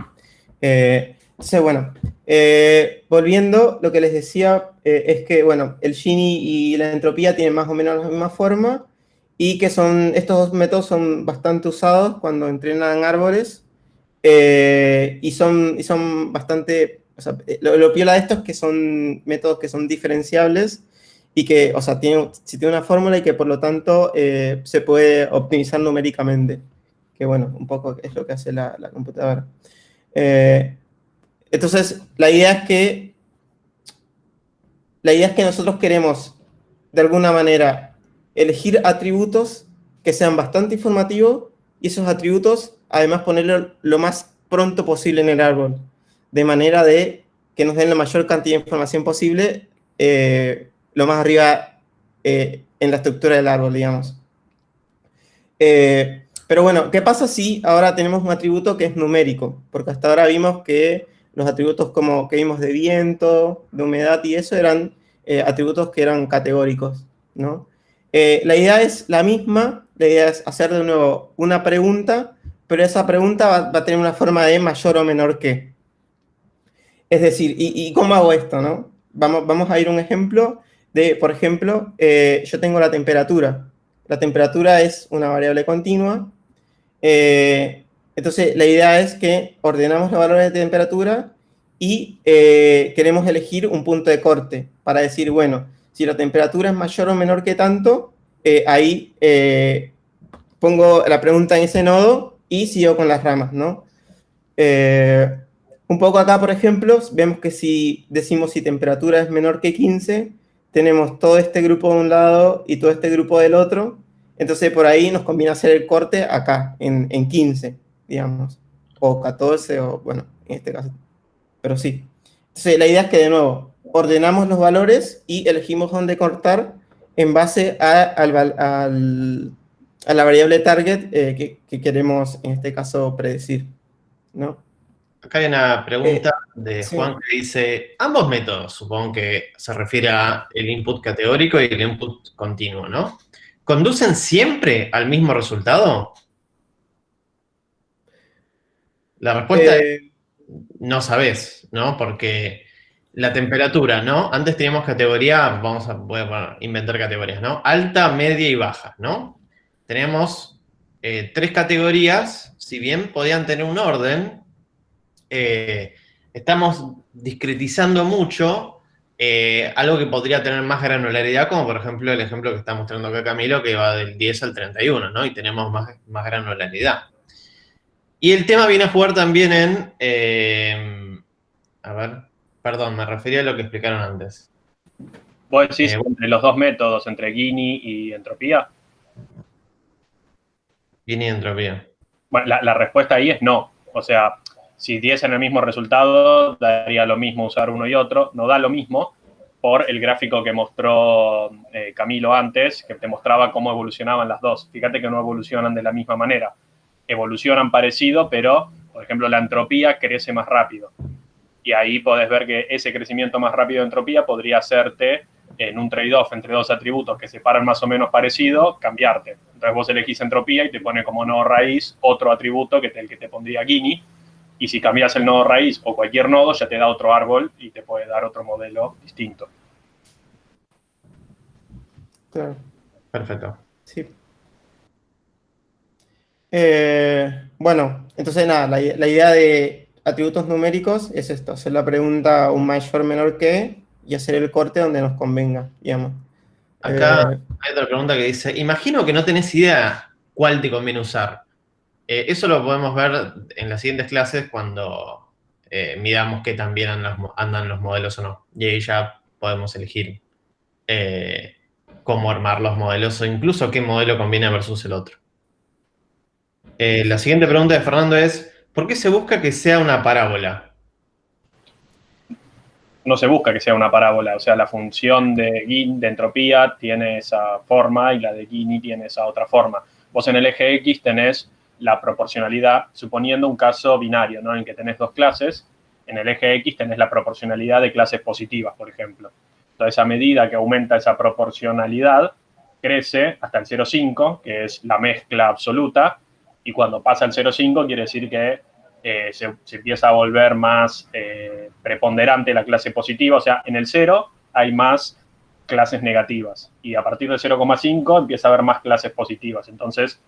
Entonces, bueno, volviendo, lo que les decía es que, bueno, el Gini y la entropía tienen más o menos la misma forma y que estos dos métodos son bastante usados cuando entrenan árboles y son bastante, o sea, lo piola de esto es que son métodos que son diferenciables y que, o sea, si tiene una fórmula y que por lo tanto se puede optimizar numéricamente, que bueno, un poco es lo que hace la computadora. Entonces, la idea es que nosotros queremos, de alguna manera, elegir atributos que sean bastante informativos y esos atributos, además, ponerlos lo más pronto posible en el árbol, de manera de que nos den la mayor cantidad de información posible, lo más arriba en la estructura del árbol, digamos. Pero bueno, ¿qué pasa si ahora tenemos un atributo que es numérico? Porque hasta ahora vimos que los atributos como que vimos de viento, de humedad y eso eran atributos que eran categóricos, ¿no? La idea es la misma, la idea es hacer de nuevo una pregunta, pero esa pregunta va a tener una forma de mayor o menor que. Es decir, ¿y cómo hago esto, no? Vamos a ir a un ejemplo de, por ejemplo, yo tengo la temperatura. La temperatura es una variable continua. Entonces, la idea es que ordenamos los valores de temperatura y queremos elegir un punto de corte para decir, bueno, si la temperatura es mayor o menor que tanto, ahí pongo la pregunta en ese nodo y sigo con las ramas, ¿no? Un poco acá, por ejemplo, vemos que si decimos si temperatura es menor que 15, tenemos todo este grupo de un lado y todo este grupo del otro. Entonces, por ahí nos conviene hacer el corte acá, en 15, digamos. O 14, o bueno, en este caso. Pero sí. Entonces, la idea es que, de nuevo, ordenamos los valores y elegimos dónde cortar en base a la variable target que queremos, en este caso, predecir, ¿no? Acá hay una pregunta de sí. Juan que dice, ambos métodos, supongo que se refiere a el input categórico y el input continuo, ¿no? ¿Conducen siempre al mismo resultado? La respuesta es no sabés, ¿no? Porque la temperatura, ¿no? Antes teníamos categoría, voy a inventar categorías, ¿no? Alta, media y baja, ¿no? Tenemos 3 categorías, si bien podían tener un orden, estamos discretizando mucho algo que podría tener más granularidad, como por ejemplo el ejemplo que está mostrando acá Camilo, que va del 10 al 31, ¿no? Y tenemos más granularidad. Y el tema viene a jugar también en... a ver, perdón, me refería a lo que explicaron antes. ¿Vos decís entre los dos métodos, entre Gini y entropía? Gini y entropía. Bueno, la respuesta ahí es no. O sea, si diesen el mismo resultado, daría lo mismo usar uno y otro. No da lo mismo por el gráfico que mostró Camilo antes, que te mostraba cómo evolucionaban las dos. Fíjate que no evolucionan de la misma manera. Evolucionan parecido, pero, por ejemplo, la entropía crece más rápido. Y ahí podés ver que ese crecimiento más rápido de entropía podría hacerte, en un trade-off entre dos atributos que se paran más o menos parecido, cambiarte. Entonces vos elegís entropía y te pone como nodo raíz otro atributo que el que te pondría Gini, y si cambias el nodo raíz o cualquier nodo, ya te da otro árbol y te puede dar otro modelo distinto. Claro. Perfecto. Sí. Bueno, entonces nada, la idea de atributos numéricos es esto, hacer la pregunta un mayor menor que y hacer el corte donde nos convenga, digamos. Acá hay otra pregunta que dice, imagino que no tenés idea cuál te conviene usar. Eso lo podemos ver en las siguientes clases cuando midamos qué tan bien andan los modelos o no. Y ahí ya podemos elegir cómo armar los modelos o incluso qué modelo conviene versus el otro. La siguiente pregunta de Fernando es, ¿por qué se busca que sea una parábola? No se busca que sea una parábola, o sea, la función de entropía tiene esa forma y la de Gini tiene esa otra forma. Vos en el eje X tenés la proporcionalidad, suponiendo un caso binario, ¿no? En el que tenés dos clases, en el eje X tenés la proporcionalidad de clases positivas, por ejemplo. Entonces, a medida que aumenta esa proporcionalidad, crece hasta el 0,5, que es la mezcla absoluta, y cuando pasa el 0,5 quiere decir que se empieza a volver más preponderante la clase positiva, o sea, en el 0 hay más clases negativas, y a partir del 0,5 empieza a haber más clases positivas. Entonces,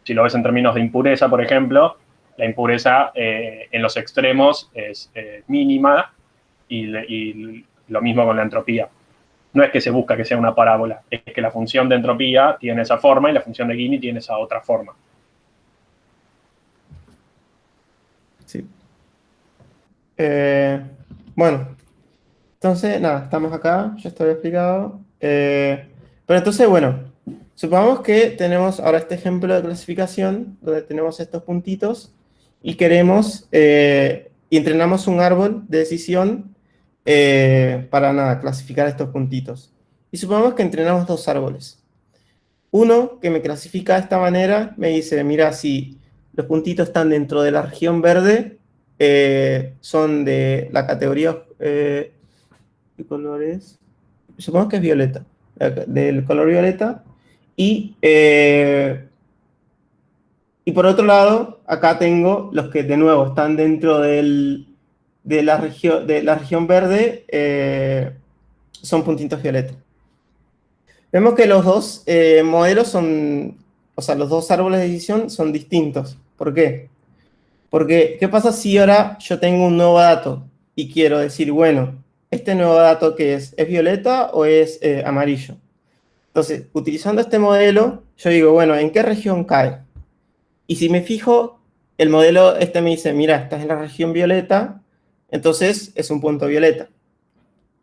si lo ves en términos de impureza, por ejemplo, la impureza en los extremos es mínima, y lo mismo con la entropía. No es que se busca que sea una parábola, es que la función de entropía tiene esa forma y la función de Gini tiene esa otra forma. Sí. Bueno, entonces, nada, estamos acá, ya estoy explicado. Pero entonces, bueno, supongamos que tenemos ahora este ejemplo de clasificación, donde tenemos estos puntitos, y queremos, y entrenamos un árbol de decisión para, nada, clasificar estos puntitos. Y supongamos que entrenamos dos árboles. Uno que me clasifica de esta manera, me dice, mira, si los puntitos están dentro de la región verde, son de la categoría, ¿qué color es? Supongo que es violeta, del color violeta. Y por otro lado, acá tengo los que de nuevo están dentro de la región verde, son puntitos violeta. Vemos que los dos modelos son, o sea, los dos árboles de decisión son distintos. ¿Por qué? Porque, ¿qué pasa si ahora yo tengo un nuevo dato y quiero decir, bueno, este nuevo dato ¿qué es? ¿Es violeta o es amarillo? Entonces, utilizando este modelo, yo digo, bueno, ¿en qué región cae? Y si me fijo, el modelo este me dice, mira, estás en la región violeta, entonces es un punto violeta.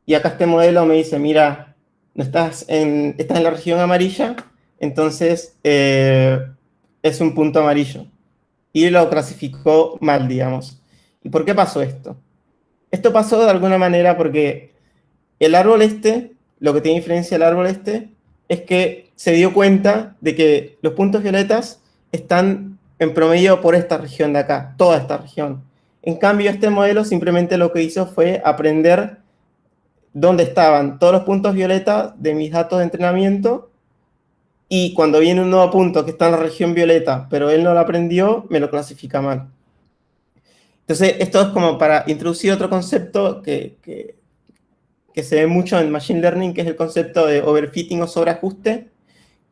Y acá este modelo me dice, mira, no estás en la región amarilla, entonces es un punto amarillo. Y lo clasificó mal, digamos. ¿Y por qué pasó esto? Esto pasó de alguna manera porque el árbol este, lo que tiene diferencia el árbol este, es que se dio cuenta de que los puntos violetas están en promedio por esta región de acá, toda esta región. En cambio, este modelo simplemente lo que hizo fue aprender dónde estaban todos los puntos violetas de mis datos de entrenamiento, y cuando viene un nuevo punto que está en la región violeta, pero él no lo aprendió, me lo clasifica mal. Entonces, esto es como para introducir otro concepto que se ve mucho en Machine Learning, que es el concepto de overfitting o sobreajuste,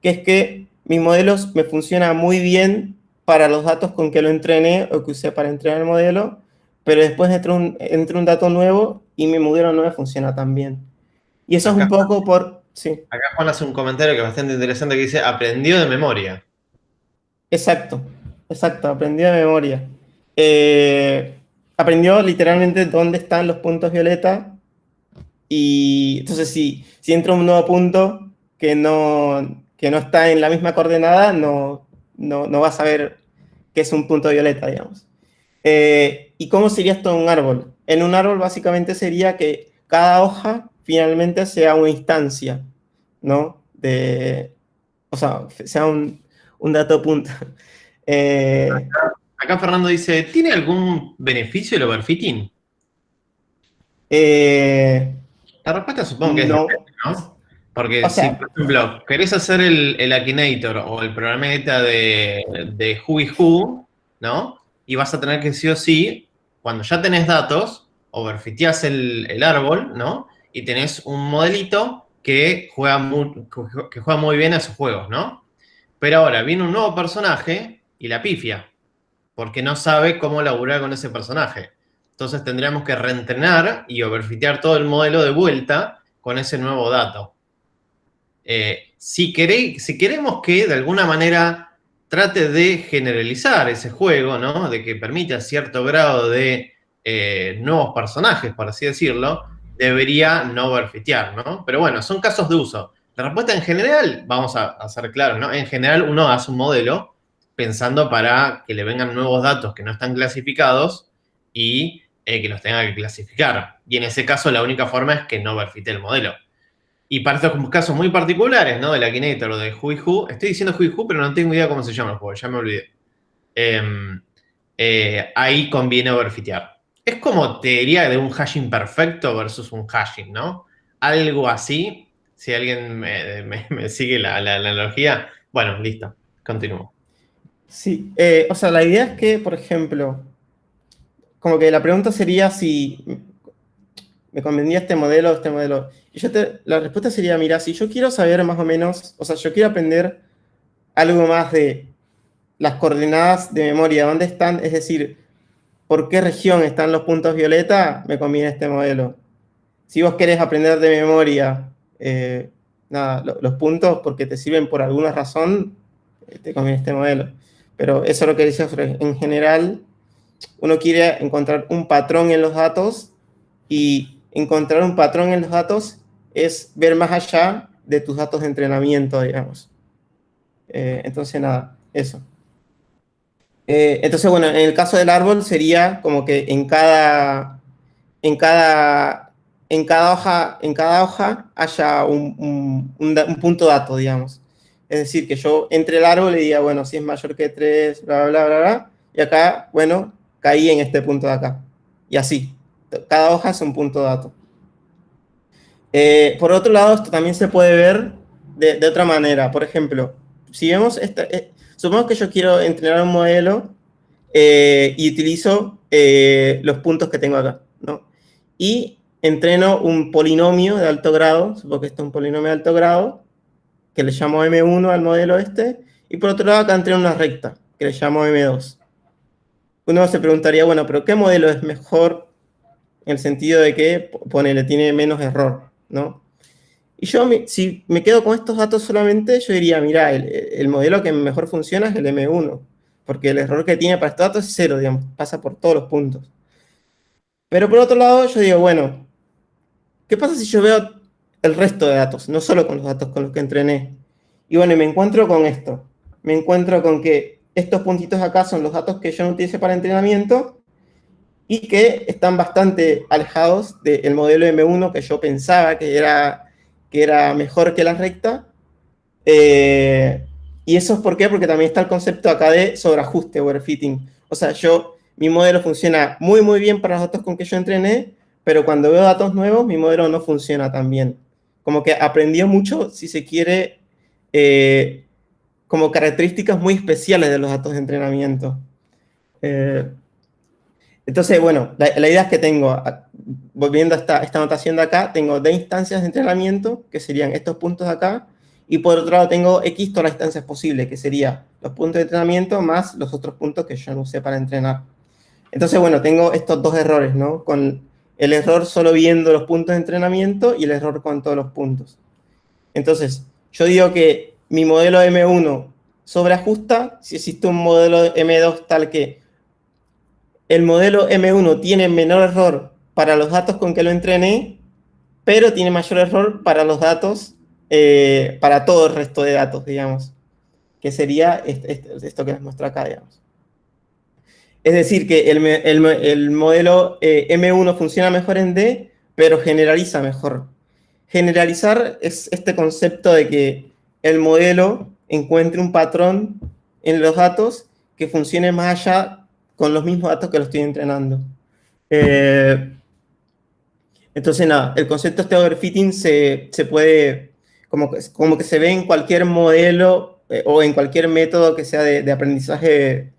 que es que mis modelos me funcionan muy bien para los datos con que lo entrené o que usé para entrenar el modelo, pero después entra un dato nuevo y mi modelo no me funciona tan bien. Y eso es un poco por... Sí. Acá Juan hace un comentario que es bastante interesante que dice, aprendió de memoria. Exacto, aprendió de memoria. Aprendió literalmente dónde están los puntos violeta y entonces si entra un nuevo punto que no está en la misma coordenada, no va a saber que es un punto violeta, digamos. ¿Y cómo sería esto en un árbol? En un árbol básicamente sería que cada hoja finalmente sea una instancia, ¿no? O sea, sea un dato punto. Acá Fernando dice, ¿tiene algún beneficio el overfitting? La respuesta supongo que es No. depende, ¿no? Porque O si, sea, por ejemplo, querés hacer el Akinator o el programeta de Who, ¿no? Y vas a tener que sí o sí, cuando ya tenés datos, overfiteás el árbol, ¿no? Y tenés un modelito que juega muy bien a esos juegos, ¿no? Pero ahora viene un nuevo personaje y la pifia, porque no sabe cómo laburar con ese personaje. Entonces tendríamos que reentrenar y overfitear todo el modelo de vuelta con ese nuevo dato. Si queremos que de alguna manera trate de generalizar ese juego, ¿no? De que permita cierto grado de nuevos personajes, por así decirlo, debería no overfitear, ¿no? Pero bueno, son casos de uso. La respuesta en general, vamos a ser claros, ¿no? En general uno hace un modelo pensando para que le vengan nuevos datos que no están clasificados y que los tenga que clasificar. Y en ese caso la única forma es que no overfite el modelo. Y para estos casos muy particulares, ¿no? Del Akinator o de Who, estoy diciendo Who, pero no tengo idea cómo se llama el juego, ya me olvidé. Ahí conviene overfitear. Es como te diría de un hashing perfecto versus un hashing, ¿no? Algo así, si alguien me sigue la analogía. Bueno, listo, continúo. sí. O sea, la idea es que, por ejemplo, como que la pregunta sería si me convendría este modelo o este modelo. Y la respuesta sería, mira, si yo quiero saber más o menos, o sea, yo quiero aprender algo más de las coordenadas de memoria, dónde están, es decir, por qué región están los puntos violeta, me conviene este modelo. Si vos querés aprender de memoria, los puntos porque te sirven por alguna razón, te conviene este modelo. Pero eso es lo que decía Fred. En general, uno quiere encontrar un patrón en los datos y encontrar un patrón en los datos es ver más allá de tus datos de entrenamiento, digamos. Entonces, nada, eso. Entonces, bueno, en el caso del árbol sería como que en cada hoja haya un punto dato, digamos. Es decir, que yo entre el árbol y diga, bueno, si es mayor que 3, bla, bla, bla, bla, y acá, bueno, caí en este punto de acá. Y así. Cada hoja es un punto dato. Por otro lado, esto también se puede ver de otra manera. Por ejemplo, si vemos, supongamos que yo quiero entrenar un modelo y utilizo los puntos que tengo acá, ¿no? Y entreno un polinomio de alto grado, supongo que esto es un polinomio de alto grado, que le llamo M1 al modelo este, y por otro lado acá entreno una recta, que le llamo M2. Uno se preguntaría, bueno, pero ¿qué modelo es mejor en el sentido de que, ponele, tiene menos error, ¿no? Y yo, si me quedo con estos datos solamente, yo diría, mira, el modelo que mejor funciona es el M1, porque el error que tiene para estos datos es 0, digamos, pasa por todos los puntos. Pero por otro lado, yo digo, bueno, ¿qué pasa si yo veo el resto de datos, no solo con los datos con los que entrené? Y bueno, me encuentro con esto. Me encuentro con que estos puntitos acá son los datos que yo no utilicé para entrenamiento y que están bastante alejados del modelo M1 que yo pensaba que era mejor que la recta. Y eso es ¿por qué? Porque también está el concepto acá de sobreajuste, overfitting. O sea, mi modelo funciona muy, muy bien para los datos con que yo entrené, pero cuando veo datos nuevos, mi modelo no funciona tan bien. Como que aprendió mucho, si se quiere, como características muy especiales de los datos de entrenamiento. Entonces, bueno, la idea es que tengo, volviendo a esta notación de acá, tengo D instancias de entrenamiento, que serían estos puntos de acá, y por otro lado tengo X todas las instancias posibles, que serían los puntos de entrenamiento más los otros puntos que yo no usé para entrenar. Entonces, bueno, tengo estos dos errores, ¿no? Con el error solo viendo los puntos de entrenamiento y el error con todos los puntos. Entonces, yo digo que mi modelo M1 sobreajusta si existe un modelo M2 tal que el modelo M1 tiene menor error para los datos con que lo entrené, pero tiene mayor error para los datos, para todo el resto de datos, digamos, que sería esto que les muestro acá, digamos. Es decir, que el modelo M1 funciona mejor en D, pero generaliza mejor. Generalizar es este concepto de que el modelo encuentre un patrón en los datos que funcione más allá con los mismos datos que lo estoy entrenando. Entonces, nada, el concepto de overfitting se puede, como que se ve en cualquier modelo o en cualquier método que sea de aprendizaje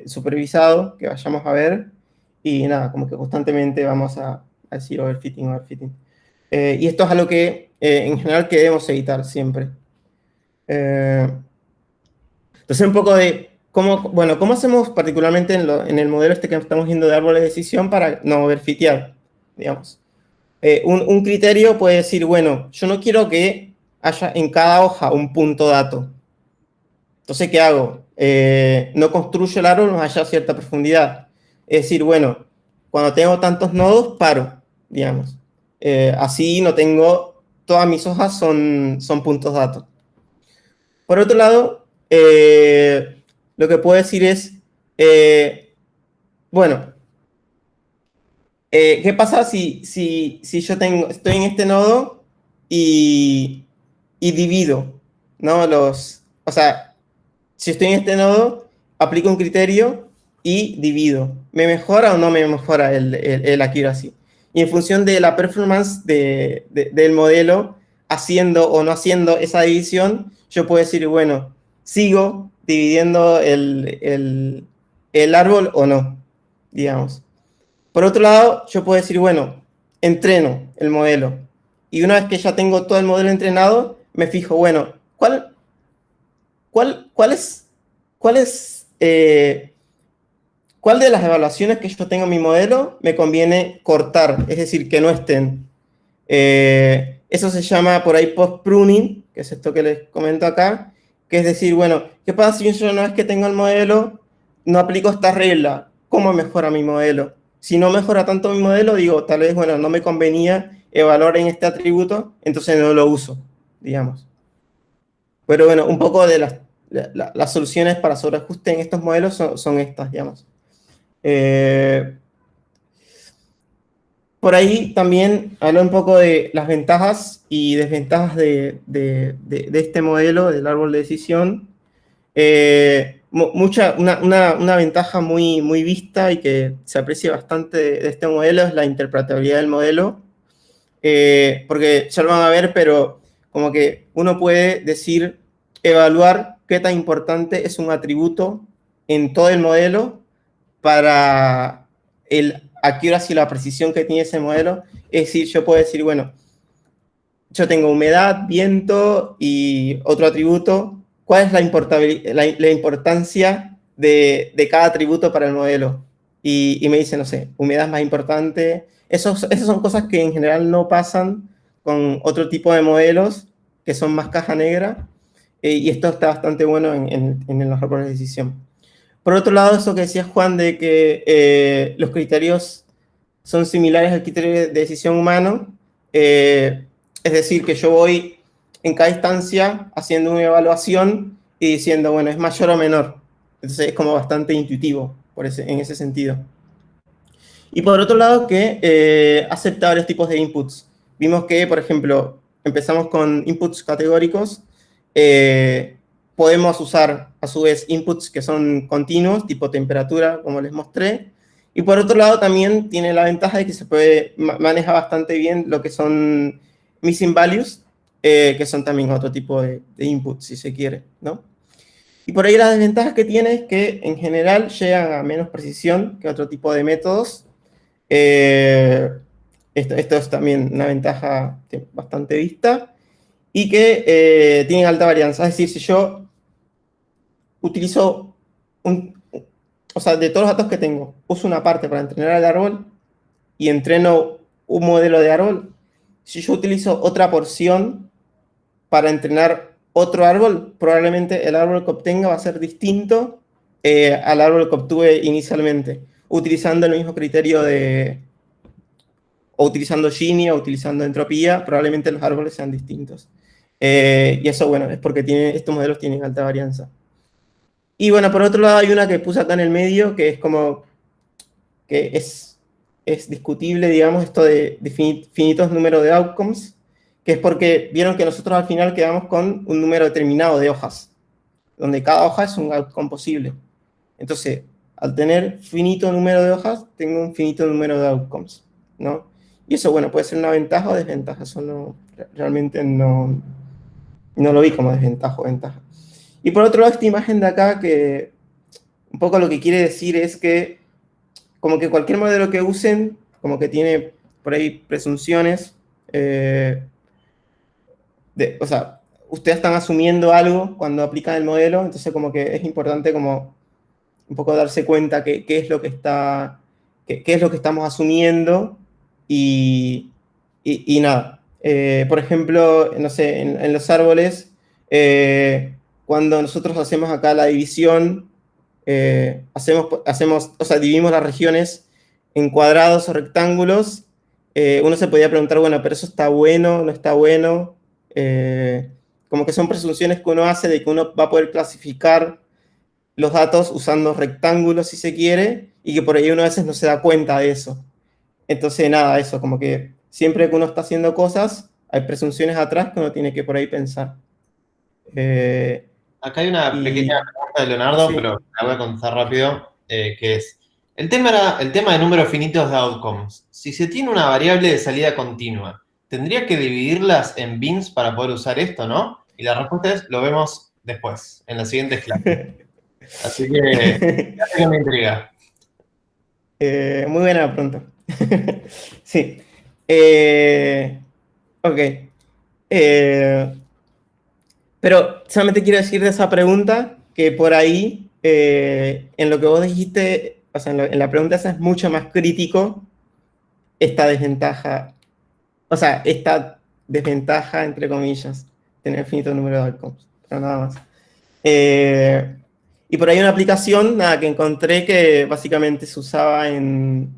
supervisado que vayamos a ver. Y nada, como que constantemente vamos a decir overfitting, overfitting. Y esto es algo que en general que debemos evitar siempre. Entonces, un poco de cómo hacemos particularmente en el modelo este que estamos viendo de árbol de decisión para no overfitear, digamos. Un criterio puede decir, bueno, yo no quiero que haya en cada hoja un punto dato. Entonces, ¿qué hago? No construyo el árbol más allá de cierta profundidad. Es decir, bueno, cuando tengo tantos nodos, paro, digamos. Así no tengo, todas mis hojas son puntos datos. Por otro lado, lo que puedo decir es, bueno, ¿qué pasa si yo estoy en este nodo y divido, ¿no? O sea, si estoy en este nodo, aplico un criterio y divido. ¿Me mejora o no me mejora el accuracy? Y en función de la performance del modelo, haciendo o no haciendo esa división, yo puedo decir, bueno, sigo dividiendo el árbol o no, digamos. Por otro lado, yo puedo decir, bueno, entreno el modelo. Y una vez que ya tengo todo el modelo entrenado, me fijo, bueno, ¿cuál de las evaluaciones que yo tengo en mi modelo me conviene cortar? Es decir, que no estén. Eso se llama por ahí post-pruning, que es esto que les comento acá, que es decir, bueno, ¿qué pasa si yo una vez que tengo el modelo no aplico esta regla? ¿Cómo mejora mi modelo? Si no mejora tanto mi modelo, digo, tal vez, bueno, no me convenía evaluar en este atributo, entonces no lo uso, digamos. Pero bueno, un poco de las soluciones para sobreajuste en estos modelos son estas, digamos. Por ahí también hablo un poco de las ventajas y desventajas de este modelo del árbol de decisión. Una ventaja muy vista y que se aprecia bastante de este modelo es la interpretabilidad del modelo. Porque ya lo van a ver, pero como que uno puede decir, evaluar qué tan importante es un atributo en todo el modelo para el accuracy y la precisión que tiene ese modelo. Es decir, yo puedo decir, bueno, yo tengo humedad, viento y otro atributo. ¿Cuál es la importancia de cada atributo para el modelo? Y me dice, no sé, humedad es más importante. Esas son cosas que en general no pasan con otro tipo de modelos que son más caja negra. Y esto está bastante bueno en los árboles de decisión. Por otro lado, eso que decía Juan de que los criterios son similares al criterio de decisión humano. Es decir, que yo voy en cada instancia haciendo una evaluación y diciendo, bueno, ¿es mayor o menor? Entonces es como bastante intuitivo en ese sentido. Y por otro lado, que acepta varios tipos de inputs. Vimos que, por ejemplo, empezamos con inputs categóricos. Podemos usar, a su vez, inputs que son continuos, tipo temperatura, como les mostré. Y por otro lado, también tiene la ventaja de que se puede manejar bastante bien lo que son missing values, que son también otro tipo de inputs, si se quiere, ¿no? Y por ahí las desventajas que tiene es que en general llegan a menos precisión que otro tipo de métodos. Esto es también una ventaja bastante vista. Y que tienen alta varianza. Es decir, si yo utilizo, o sea, de todos los datos que tengo, uso una parte para entrenar el árbol y entreno un modelo de árbol, si yo utilizo otra porción para entrenar otro árbol, probablemente el árbol que obtenga va a ser distinto al árbol que obtuve inicialmente, utilizando el mismo criterio o utilizando Gini o utilizando entropía, probablemente los árboles sean distintos. Y eso, bueno, es porque estos modelos tienen alta varianza. Y bueno, por otro lado hay una que puse acá en el medio, que es como, que es discutible, digamos, esto de finitos número de outcomes, que es porque vieron que nosotros al final quedamos con un número determinado de hojas, donde cada hoja es un outcome posible. Entonces, al tener finito número de hojas, tengo un finito número de outcomes, ¿no? Y eso, bueno, puede ser una ventaja o desventaja, eso no, realmente no lo vi como desventaja o ventaja. Y por otro lado, esta imagen de acá, que un poco lo que quiere decir es que como que cualquier modelo que usen, como que tiene por ahí presunciones, o sea, ustedes están asumiendo algo cuando aplican el modelo, entonces como que es importante como un poco darse cuenta qué es lo que qué es lo que estamos asumiendo y nada. Por ejemplo, no sé, en los árboles, cuando nosotros hacemos acá la división, o sea, dividimos las regiones en cuadrados o rectángulos, uno se podía preguntar, bueno, pero eso está bueno, no está bueno. Como que son presunciones que uno hace de que uno va a poder clasificar los datos usando rectángulos si se quiere, y que por ahí uno a veces no se da cuenta de eso. Entonces, nada, eso, como que siempre que uno está haciendo cosas, hay presunciones atrás que uno tiene que por ahí pensar. Acá hay una pequeña pregunta de Leonardo, sí. pero la voy a contestar rápido, que es, el tema de números finitos de outcomes. Si se tiene una variable de salida continua, ¿tendría que dividirlas en bins para poder usar esto, no? Y la respuesta es, lo vemos después, en las siguientes clases. Así que, ya sé que me intriga. Muy buena pregunta. Sí. Ok. Pero solamente quiero decir de esa pregunta que por ahí, en lo que vos dijiste, o sea, en la pregunta esa es mucho más crítico esta desventaja, o sea, esta desventaja, entre comillas, tener finito número de outcomes, pero nada más. Y por ahí una aplicación, nada, que encontré que básicamente se usaba en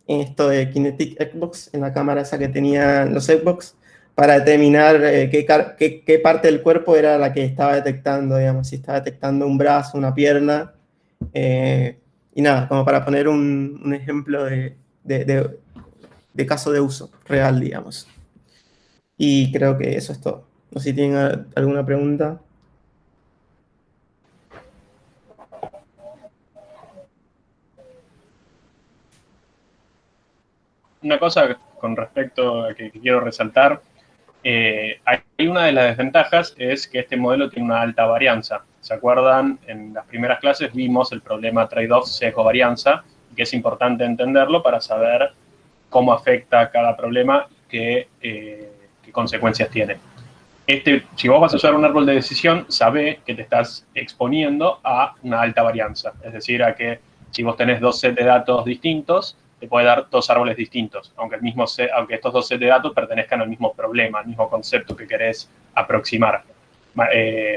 esto de Kinetic Xbox, en la cámara esa que tenían los Xbox, para determinar qué parte del cuerpo era la que estaba detectando, digamos, si estaba detectando un brazo, una pierna, y nada, como para poner un ejemplo de caso de uso real, digamos. Y creo que eso es todo. No sé si tienen alguna pregunta. Una cosa con respecto a que quiero resaltar, hay una de las desventajas es que este modelo tiene una alta varianza. ¿Se acuerdan? En las primeras clases vimos el problema trade-off sesgo-varianza, que es importante entenderlo para saber cómo afecta cada problema, qué consecuencias tiene. Si vos vas a usar un árbol de decisión, sabe que te estás exponiendo a una alta varianza. Es decir, a que si vos tenés dos sets de datos distintos, te puede dar dos árboles distintos, aunque estos dos sets de datos pertenezcan al mismo problema, al mismo concepto que querés aproximar.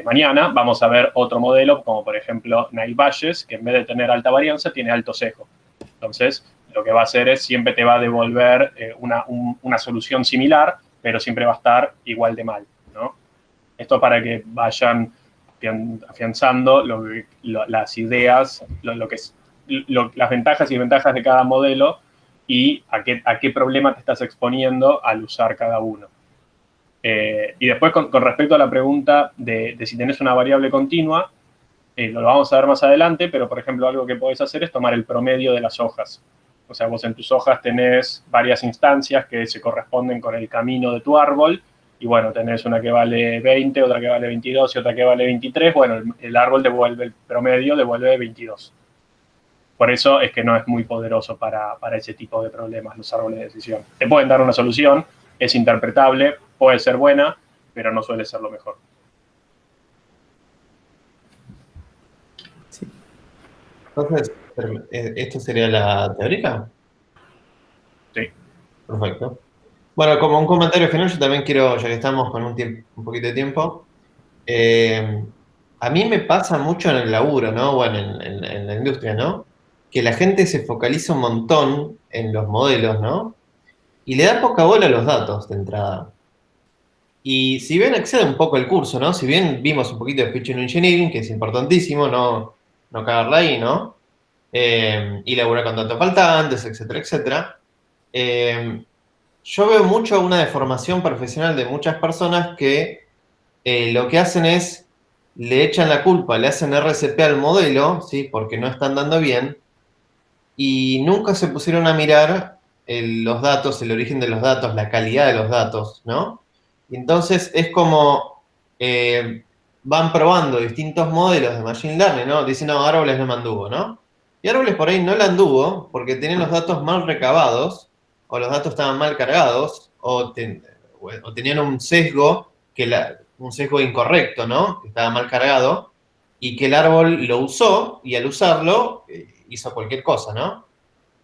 Mañana vamos a ver otro modelo, como por ejemplo Naive-Bayes, que en vez de tener alta varianza, tiene alto sesgo. Entonces, lo que va a hacer es siempre te va a devolver una solución similar, pero siempre va a estar igual de mal, ¿no? Esto para que vayan afianzando las ideas, las ventajas y desventajas de cada modelo y a qué problema te estás exponiendo al usar cada uno. Y después, con respecto a la pregunta de si tenés una variable continua, lo vamos a ver más adelante, pero por ejemplo algo que podés hacer es tomar el promedio de las hojas. O sea, vos en tus hojas tenés varias instancias que se corresponden con el camino de tu árbol y bueno, tenés una que vale 20, otra que vale 22 y otra que vale 23, bueno, el árbol devuelve, el promedio devuelve 22. Por eso es que no es muy poderoso para ese tipo de problemas los árboles de decisión. Te pueden dar una solución, es interpretable, puede ser buena, pero no suele ser lo mejor. Sí. Entonces, ¿esto sería la teórica? Sí. Perfecto. Bueno, como un comentario final, yo también quiero, ya que estamos con un poquito de tiempo, a mí me pasa mucho en el laburo, ¿no? Bueno, en la industria, ¿no? Que la gente se focaliza un montón en los modelos, ¿no? Y le da poca bola a los datos de entrada. Y si bien excede un poco el curso, ¿no? Si bien vimos un poquito de Feature Engineering, que es importantísimo, no cagarla ahí, ¿no? Y laburar con datos faltantes, etcétera, etcétera. Yo veo mucho una deformación profesional de muchas personas que lo que hacen es, le echan la culpa, le hacen RCP al modelo, ¿sí? Porque no están dando bien, y nunca se pusieron a mirar los datos, el origen de los datos, la calidad de los datos, ¿no? Y entonces es como van probando distintos modelos de Machine Learning, ¿no? Dicen, no, árboles no me anduvo, ¿no? Y árboles por ahí no le anduvo porque tenían los datos mal recabados, o los datos estaban mal cargados, o tenían un sesgo, un sesgo incorrecto, ¿no? Que estaba mal cargado, y que el árbol lo usó, y al usarlo hizo cualquier cosa, ¿no?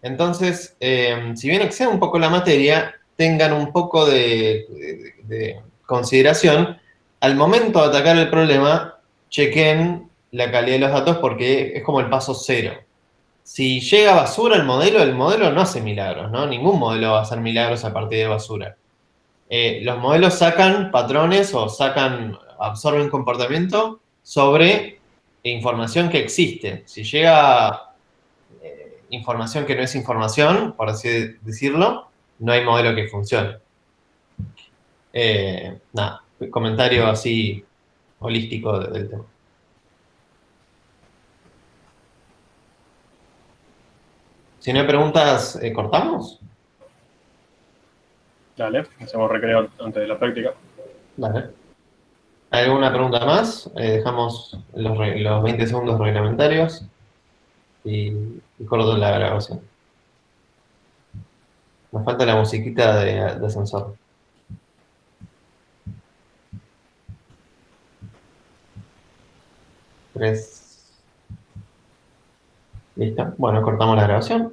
Entonces, si bien excede un poco la materia, tengan un poco de consideración. Al momento de atacar el problema, chequen la calidad de los datos porque es como el paso cero. Si llega basura el modelo no hace milagros, ¿no? Ningún modelo va a hacer milagros a partir de basura. Los modelos sacan patrones o absorben comportamiento sobre información que existe. Si llega información que no es información, por así decirlo, no hay modelo que funcione. Nada, comentario así holístico del tema. Si no hay preguntas, ¿cortamos? Dale, hacemos recreo antes de la práctica. Vale. ¿Hay alguna pregunta más? Dejamos los 20 segundos reglamentarios y corto la grabación. Nos falta la musiquita de ascensor. 3. Listo. Bueno, cortamos la grabación.